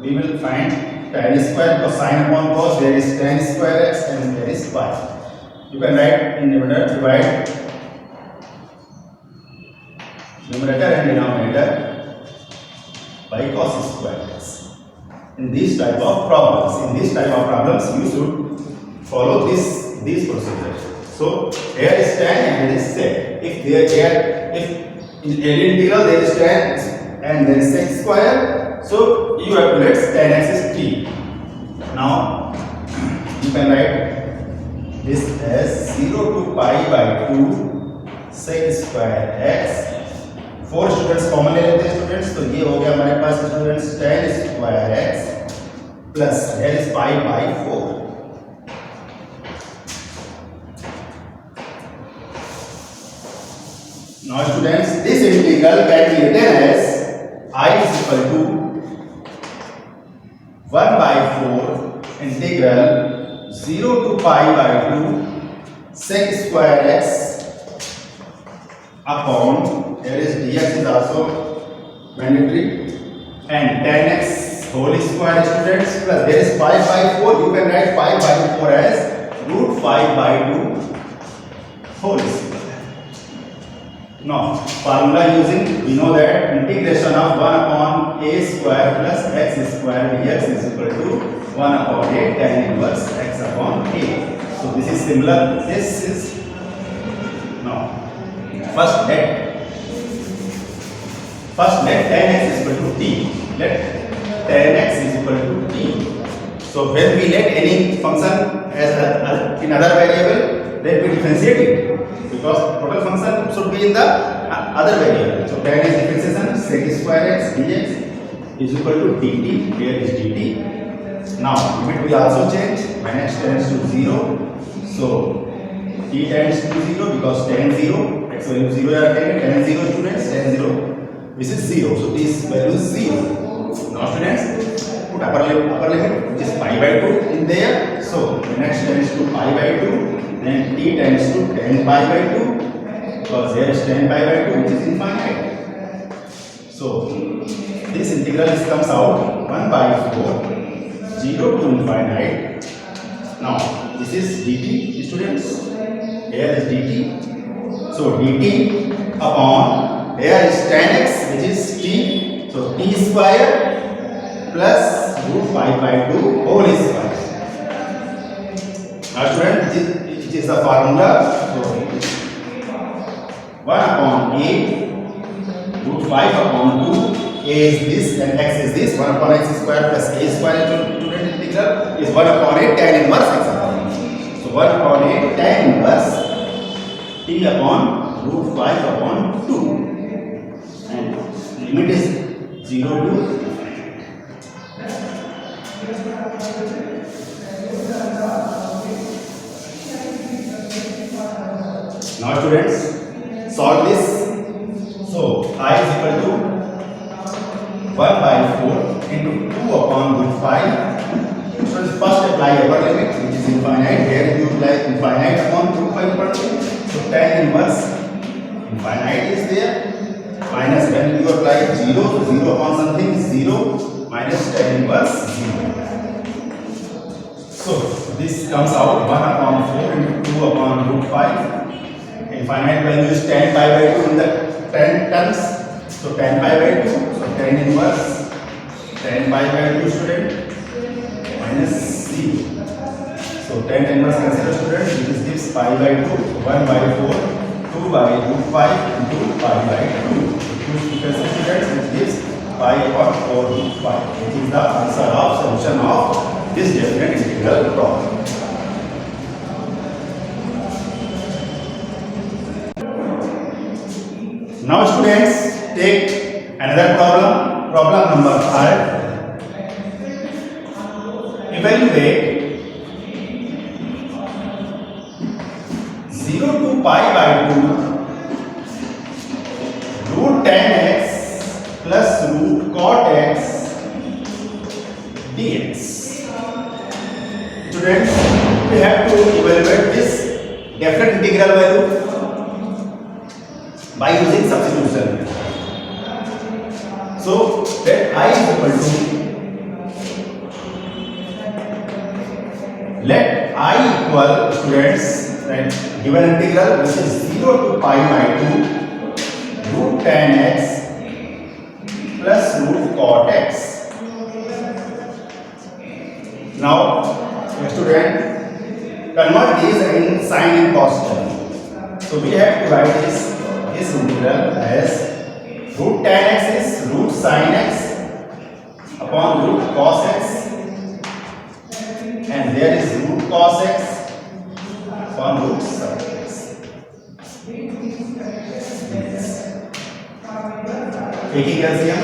we will find tan square because sin upon cos there is tan square x and there is pi. You can write in numerator divide numerator and denominator by cos square x. In these type of problems, you should follow these procedures. So here is tan and here is sec. If in any integral there is tan and there is sec square, so you have to let tan x is t. Now you can write this as 0 to pi by 2 sec square x. 4 students common ले लेते हैं students, तो ये हो गया हमारे पास students tan square x plus here is pi by 4. Now students, this integral can be written as I is equal to 1 by 4 integral 0 to pi by 2 sec square x upon, here is dx is also mandatory, and tan x whole square students plus there is 5 by 4. You can write 5 by 4 as root 5 by 2 whole square. Now formula using, we know that integration of 1 upon a square plus x square dx is equal to 1 upon a tan inverse x upon a. So this is similar. This is now first let tan x is equal to t. Let tan x is equal to t. So when we let any function as in other variable, then we differentiate it because total function should be in the other variable. So tan x differentiation sec square x dx is equal to dt. Here is dt. Now limit will also change. When x tends to 0, so t tends to 0 because tan 0, x value 0 are taken, tan 0 students, tan 0, this is 0, so this value is 0. Now students, put upper limit which is pi by 2 in there, so when x tends to pi by 2, then t tends to tan pi by 2 because there is tan pi by 2 which is infinite. So this integral comes out 1 by 4, 0 to infinite. Now this is dt students, here is dt. So dt upon here is tan x which is t, so t square plus root 5 by 2 whole square. Now student, it is the formula. So 1 upon a root 5 upon 2. A is this and x is this. 1 upon x square plus a square student integral is 1 upon a tan inverse x upon a. So 1 upon a tan inverse t upon root 5 upon 2. And limit is 0 to now students solve this. So I is equal to 1 by 4 into 2 upon root 5. So first apply upper limit which is infinite. Here you apply infinite upon root 5 upon 2. So tan inverse infinite is there. Minus when you apply 0, 0 upon something is 0 minus tan inverse 0. So this comes out 1 upon 4 into 2 upon root 5. Infinite value is tan pi by 2 in the 10 terms. So tan pi by 2. So tan inverse tan pi by 2 student minus 0. So tan inverse consider student which gives pi by 2. 1 by 4. 2 by root 5 into pi by 2. You can see students which gives pi upon 4 root 5. Which is the answer of solution of this definite integral problem. Now students take another problem, problem number 5. Evaluate 0 to pi by 2 root tan x plus root cot x dx. Students, we have to evaluate this definite integral value by using substitution. So that I is equal to, let I equal students, right, given integral which is 0 to pi by 2 root tan x plus root cot x. Now student, convert these in sine and cos term. So we have to write this integral as root tan x is root sin x upon root cos x, and there is root cos x upon root sin x. Taking LCM.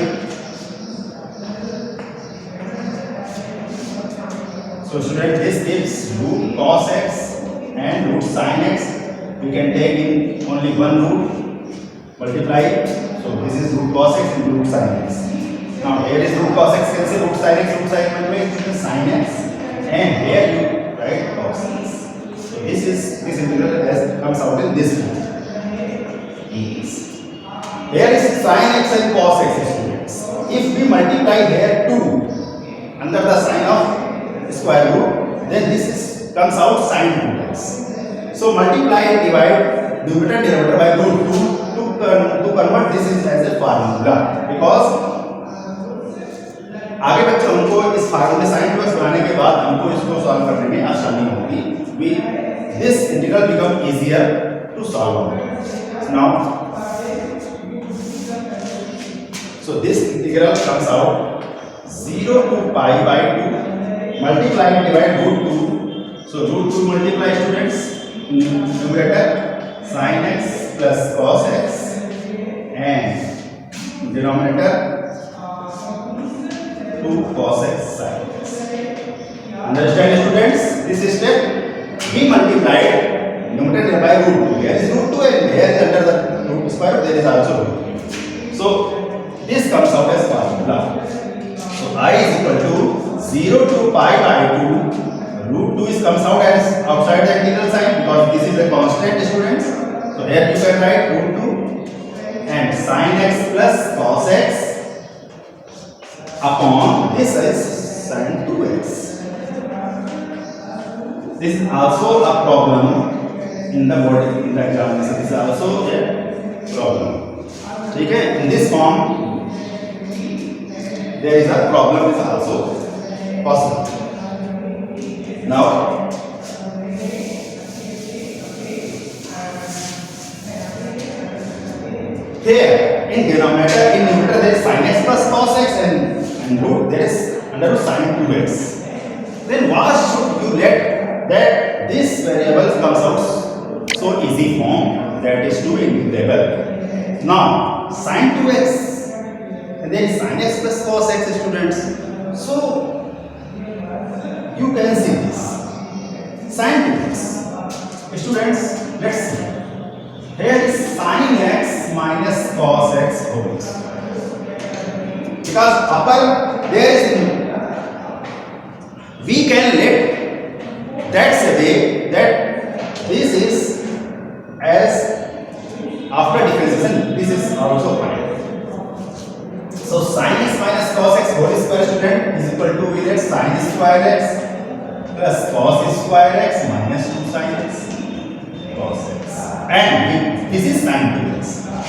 So student, this gives root cos x and root sin x. You can take in only one root, multiply it. So this is root cos x into root sin x. Now here is root cos x, cancel root sin x, multiply it into sin x, and here you write cos x. So this integral as comes out in this form. Here is sin x and cos x students. If we multiply here 2 under the sign of square root, then this comes out sin 2x. So multiply and divide numerator and denominator by root 2 to convert this is as a formula, because आगे बच्चे हमको इस फार्मूले sin 2x बनाने के बाद हमको इसको सॉल्व करने में आसानी होगी. This integral become easier to solve. Now so this integral comes out 0 to pi by 2, multiply and divide root 2. So root 2 multiply students, numerator sin x plus cos x, and denominator 2 cos x sin x. Understand students? This step we multiplied numerator by root 2. Here is root 2 and here is under the root square there is also root 2. So this comes out as formula. So I is equal to 0 to pi by 2. Root 2 is comes out as outside the integral sign because this is a constant students. So here you can write root 2 and sin x plus cos x upon this is sin 2x. This is also a problem in the body in the examination. This is also a problem. Okay, in this form there is a problem is also possible. Now here in denominator, in numerator there is sin x plus cos x, and root there is under root sin 2x. Then what should you let that this variable comes out so easy form, that is to integrable. Now sin 2x and then sin x plus cos x, students. So you can see this sin 2x, students. Let's see. Here is sin x minus cos x whole square. Because upper there is, we can let that say that this is as after differentiation, this is also fine. So sin x minus cos x whole square, student, is equal to, we let sin square x plus cos square x minus 2 sin x cos x. And this is sin 2x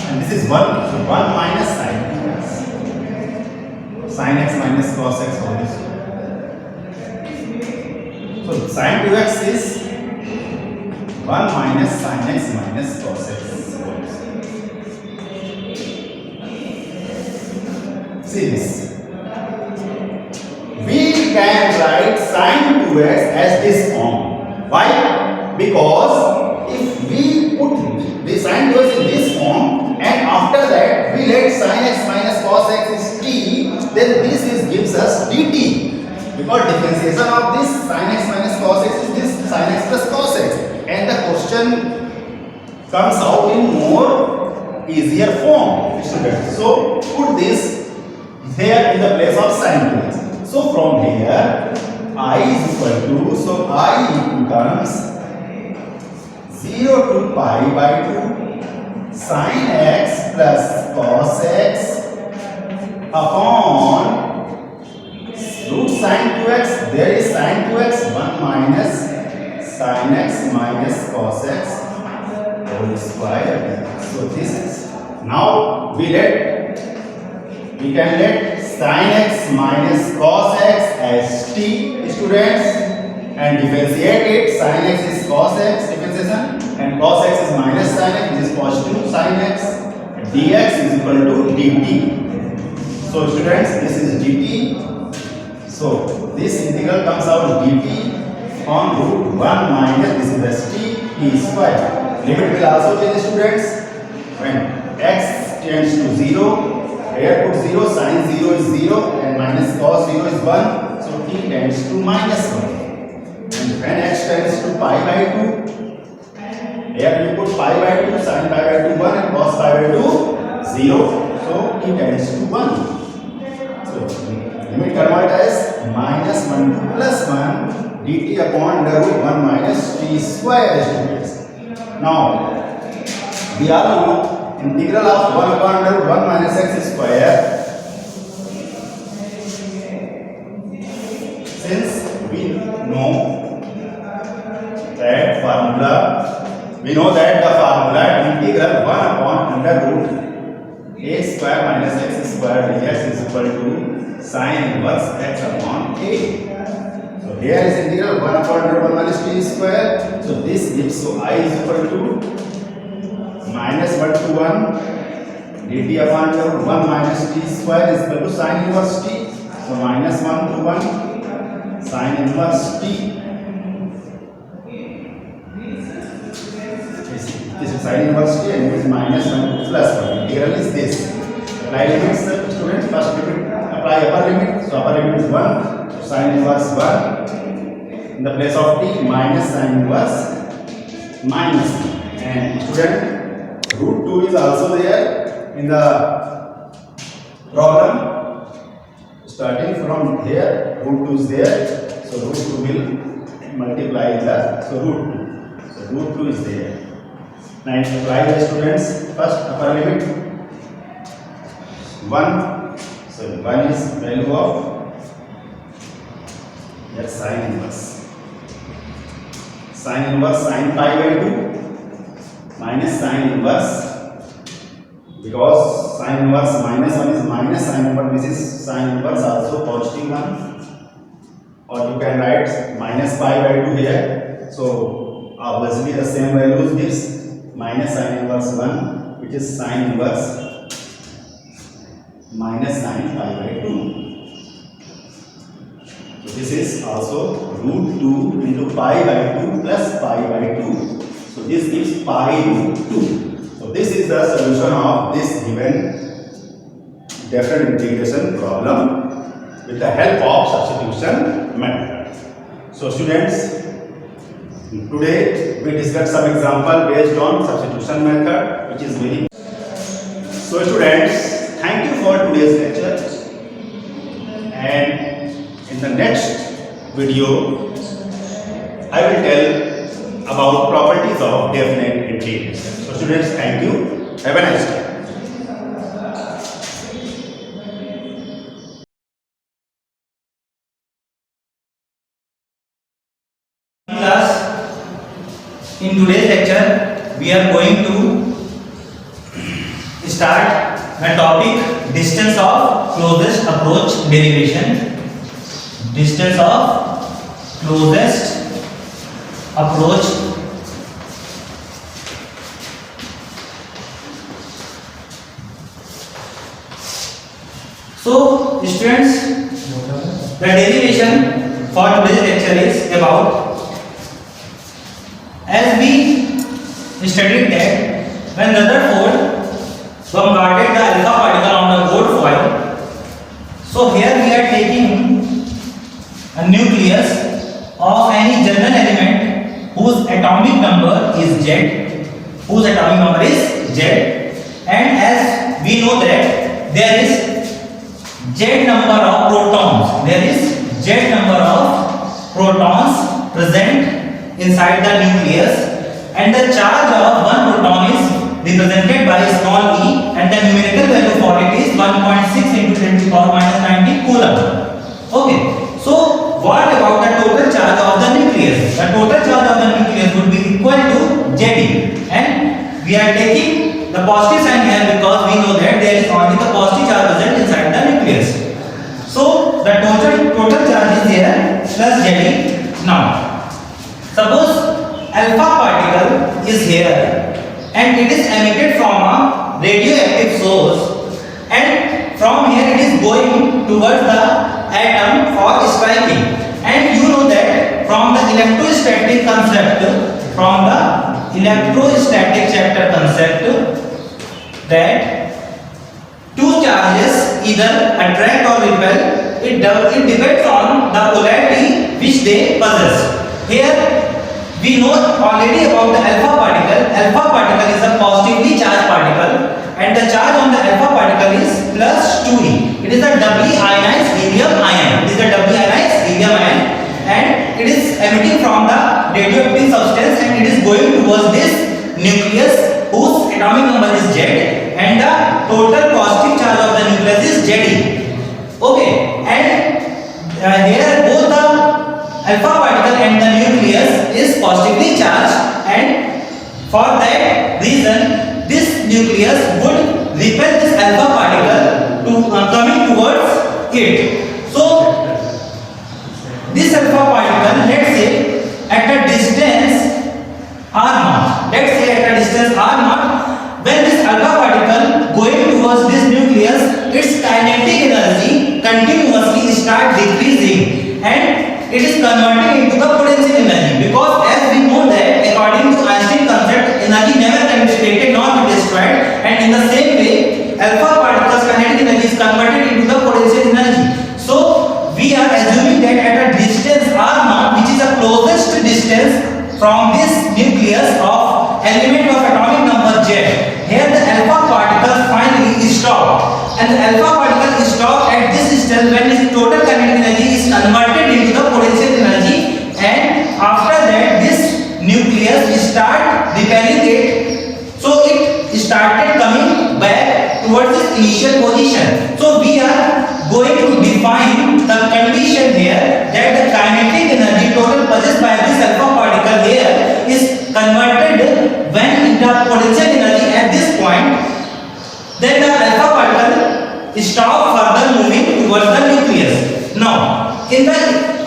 and this is 1, so 1 minus sin 2x, sin x minus cos x whole square. So sin 2x is 1 minus sin x minus cos x whole square. See this. We can write sin 2x as this form. Why? Because if we put the sin 2x in this form and after that we let sin x minus cos x is t, then this is gives us dt. Because differentiation of this sin x minus cos x is this sin x plus cos x, and the question comes out in more easier form, students. So put this here in the place of sin 2x. So from here I is equal to, so I becomes 0 to pi by 2 sin x plus cos x upon root sin 2x, there is sin 2x, 1 minus sin x minus cos x whole square. So this is, now we can let sin x minus cos x as t, students, and differentiate it. Sin x is cos x differentiation and cos x is minus sin x, which is positive sin x. Dx is equal to dt. So students, this is dt. So this integral comes out dt on root 1 minus, this is t square. Limit will also change, students. When x tends to 0, here put 0, sin 0 is 0 and minus cos 0 is 1. So t tends to minus 1. And when x tends to pi by 2, here you put pi by 2, sin pi by 2 1 and cos pi by 2 0. So t tends to 1. So limit convert as minus 1 to plus 1 dt upon under root 1 minus t square, students. Now we all know integral of 1 upon under root 1 minus x square. Since we know that formula, we know that the formula integral 1 upon under root a square minus x square dx is equal to sin inverse x upon a. So here is integral 1 upon under 1 minus t square. So this gives, so I is equal to minus 1 to 1 dt upon under 1 minus t square is equal to sin inverse t. So minus 1 to 1 sin inverse t. This is sin inverse t and this is minus 1 to plus 1. Integral is this. Apply limits, students. First limit, apply upper limit. So upper limit is 1. So sin inverse 1 in the place of t minus sin inverse minus 1. And student, root 2 is also there in the problem. Starting from here, root 2 is there. So root 2 will multiply the, so root 2. So root 2 is there. Now apply the, students. First upper limit 1. So 1 is value of that sin inverse. Sin inverse sin pi by 2 minus sin inverse, because sin inverse minus 1 is minus sin inverse, this is sin inverse also positive 1, or you can write minus pi by 2 here. So obviously the same values gives minus sin inverse 1, which is sin inverse minus sin pi by 2. So this is also root 2 into pi by 2 plus pi by 2. So this gives pi root 2. So this is the solution of this given definite integration problem with the help of substitution method. So students, today we discuss some example based on substitution method, which is very. So students, thank you for today's lecture, and in the next video I will tell about properties of definite integration. So students, thank you. Have a nice day. Class, in today's lecture we are going to start the topic distance of closest approach derivation. Distance of closest approach so students, the derivation for today's lecture is about, as we studied that when Rutherford bombarded the alpha particle on the gold foil, so here we are taking a nucleus of any general element whose atomic number is Z, and as we know that there is Z number of protons present inside the nucleus, and the charge of one proton is represented by small e, and the numerical value for it is 1.6 into 10 to the power minus 90 coulomb. Okay, so what about the total charge of the nucleus? The total charge of the nucleus would be equal to Ze, and we are taking the positive sign here because we know that there is only the positive charge present inside the nucleus. So the total charge is here plus Ze. Now suppose alpha particle is here and it is emitted from a radioactive source, and from here it is going towards the atom for striking, and you know that from the electrostatic chapter concept that two charges either attract or repel. It depends on the polarity which they possess. Here we know already about the alpha particle. Alpha particle is a positively charged particle, and the charge on the alpha particle is plus 2e. It is a doubly ionized helium ion. And it is emitting from the radioactive substance, and it is going towards this nucleus whose atomic number is Z, and the total positive charge of the nucleus is Ze. Okay, and here both the alpha particle and the nucleus is positively charged, and for that reason this nucleus would repel this alpha particle to coming towards it. So this alpha particle, let's say at a distance r0, when this alpha particle going towards this nucleus, its kinetic energy continuously start decreasing, and it is converted into the potential energy, because as we know that according to Einstein concept, energy never can be created nor be destroyed, and in the same way alpha particles kinetic energy is converted into the potential energy. So we are assuming that at a distance r0, which is the closest distance from this nucleus of element of atomic number Z, here the alpha particles finally stop, and the alpha particle is stopped at this distance when its total kinetic energy is converted into the potential energy, and after that this nucleus start repelling it, so it started coming back towards its initial position. So we are going to define the condition here that the kinetic energy total possessed by this alpha particle here is converted when into potential energy at this point, then the alpha particle stop further moving towards the nucleus. Now in the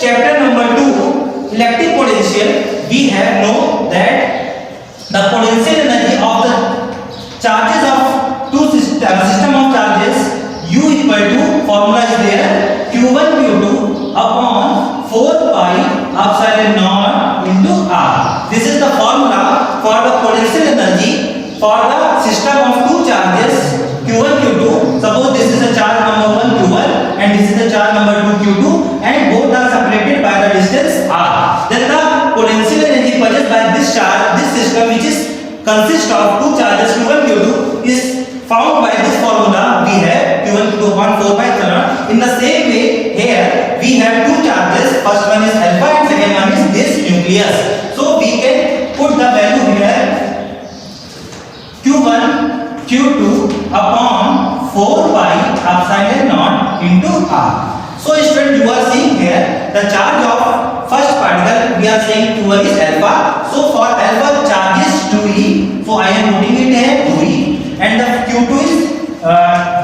chapter number 2, electric potential, we have know that the potential energy of the charges of two system of charges U epsilon naught into r. This is the formula for the potential energy for the system of two charges q1 q2. Suppose this is a charge number 1 q1 and this is the charge number 2 q2, and both are separated by the distance r. Then the potential energy possessed by this charge, this system which is consists of two charges q1 q2 is found by this formula. We have q1 q2 upon 4 pi epsilon. In the same way here we have two charges, first one is alpha and second one is this nucleus. So we can put the value here q1 q2 upon 4 pi epsilon naught into r. So student, you are seeing here the charge of first particle, we are saying q1 is alpha. So for alpha charge is 2e, so I am putting it here 2e, and the q2 is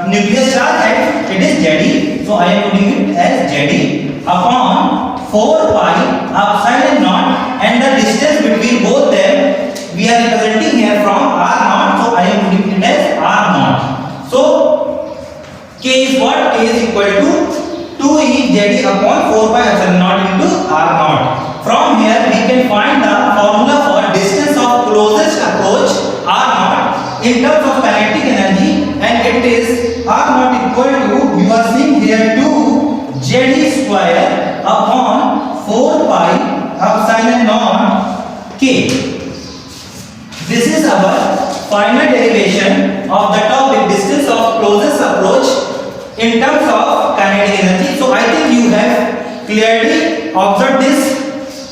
nucleus charge and it is Ze, so I am putting it as Ze upon 4 pi epsilon naught, and the distance between both them we are representing here from r naught, so I am putting it as r naught. So k is what? K is equal to 2e Ze upon 4 pi epsilon naught into r naught. From here we can find the formula for distance of closest approach r naught in terms of kinetic energy, and it is r naught equal to, you are seeing here 2 Ze square upon 4 pi epsilon naught k. This is our final derivation of the topic distance of closest approach in terms of kinetic energy. So I think you have clearly observed this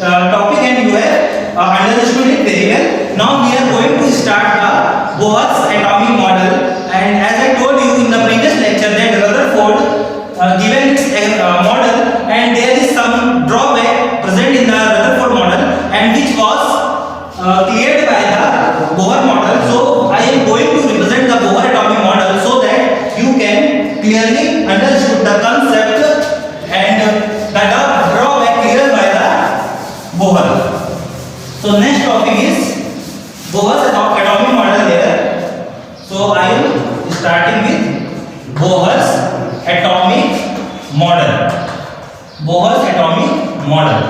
topic and you have understood it very well. Now we are going to start the Bohr's atomic model, and as I told you in the previous lecture that Rutherford given its model, and there is some drawback present in the Rutherford model and which was cleared by the Bohr model. So I am going to represent the Bohr atomic model so that you can clearly understood the concept and the drawback cleared by the Bohr. So next topic is Bohr's atomic model here. So I am starting with Bohr's atomic model. Bohr's atomic model.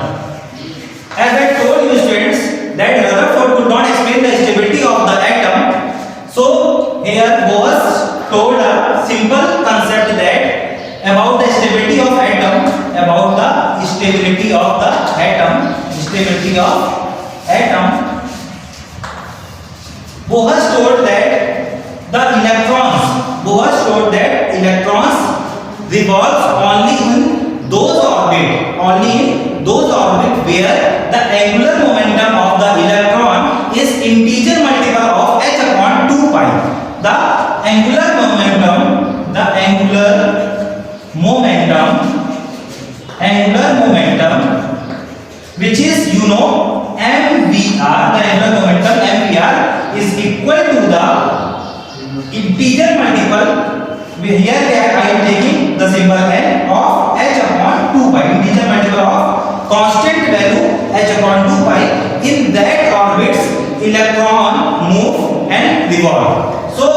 As I told you students that Rutherford could not explain the stability of the atom. So here Bohr told a simple concept that about the stability of atom, about the stability of the atom, stability of atom. Bohr told that the electrons, Bohr told that electrons revolve only in those orbit where the angular momentum of the electron is integer multiple of h upon 2 pi. The angular momentum which is mvr, the angular momentum mvr is equal to the integer multiple. Here I am taking the symbol n of h upon 2 pi, integer multiple of constant value h upon 2 pi. In that orbits electron move and revolve. So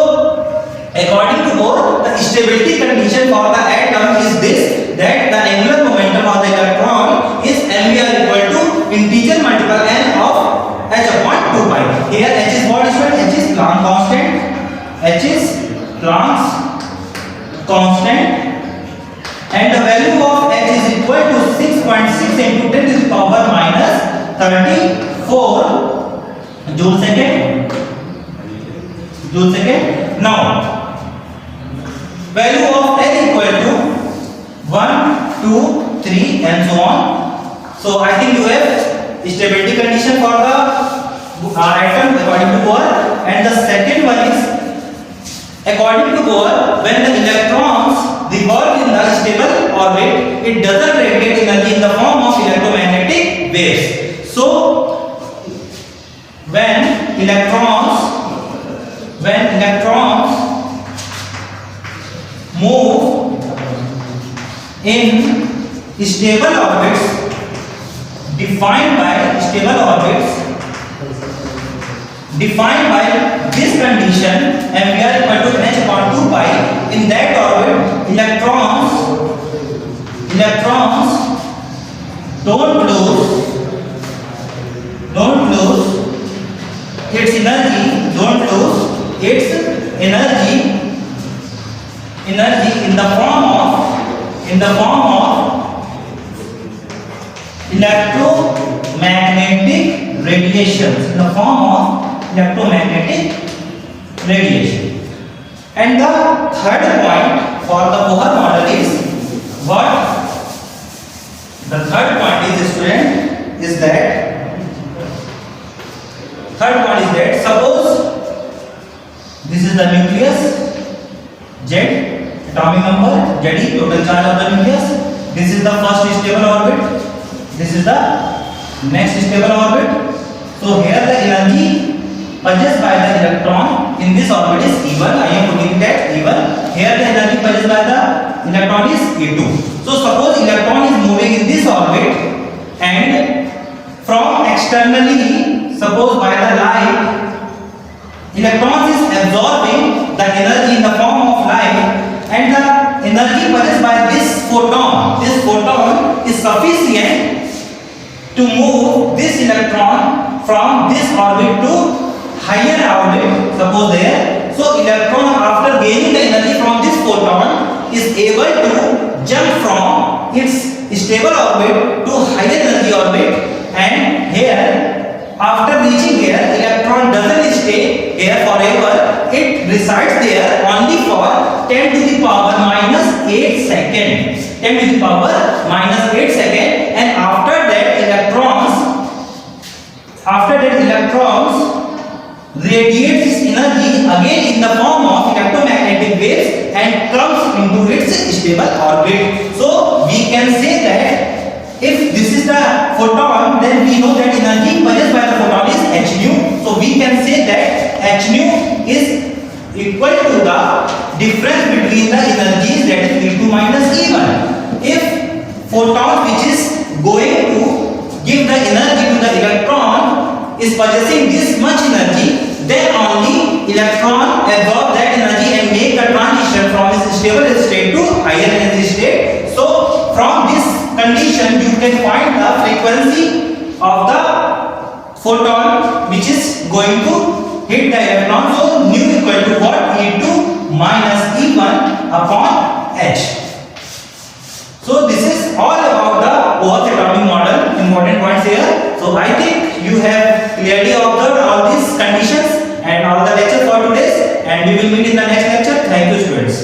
according to Bohr, the stability condition for the atom is this, that the angular momentum of the electron is mvr equal to integer multiple n of h upon 2 pi. Here h is what is h is Planck constant. H is Planck's constant, and the value of h is equal to 6.6 into 10 to the power minus 34 joule second. Now value of n equal to 1, 2, 3 and so on. So I think you have stability condition for the atom according to Bohr, and the second one is according to Bohr, when the electrons revolve in the stable orbit, it doesn't radiate energy in the form of electromagnetic waves. So when electrons move in stable orbits defined by this condition, mvr equal to h upon 2 pi, in that orbit electrons don't lose don't lose its energy, don't lose its energy in the form of electromagnetic radiations, in the form of electromagnetic radiation. And the third point for the Bohr model is what? The third point is, student, is that suppose this is the nucleus, Z, atomic number, Ze, total charge of the nucleus. This is the first stable orbit. This is the next stable orbit. So here the energy possessed by the electron in this orbit is E1. I am putting it at E1. Here the energy possessed by the electron is E2. So suppose electron is moving in this orbit, and from externally, suppose by the light, electrons is absorbing the energy in the form of light, and the energy possessed by this photon is sufficient to move this electron from this orbit to higher orbit, suppose there. So electron, after gaining the energy from this photon, is able to jump from its stable orbit to higher energy orbit, and here, after reaching here, electron doesn't stay here forever. It resides there only for 10 to the power minus 8 seconds. 10 to the power minus 8 seconds, and after that electrons radiates its energy again in the form of electromagnetic waves and comes into its stable orbit. So we can say that if this is the photon, then we know that energy possessed by the photon is h nu. So we can say that h nu is equal to the difference between the energies, that is E2 minus E1. If photon which is going to give the energy to the electron is possessing this much energy, then only electron absorb that energy and make the transition from its stable state to higher energy state. So from this condition you can find the frequency of the photon which is going to hit the electron. So nu equal to what? E2 minus E1 upon h. So this is all about the Bohr's atomic model. Important points here. So I think you have clearly observed all these conditions and all the lecture for today, and we will meet in the next lecture. Thank you, students.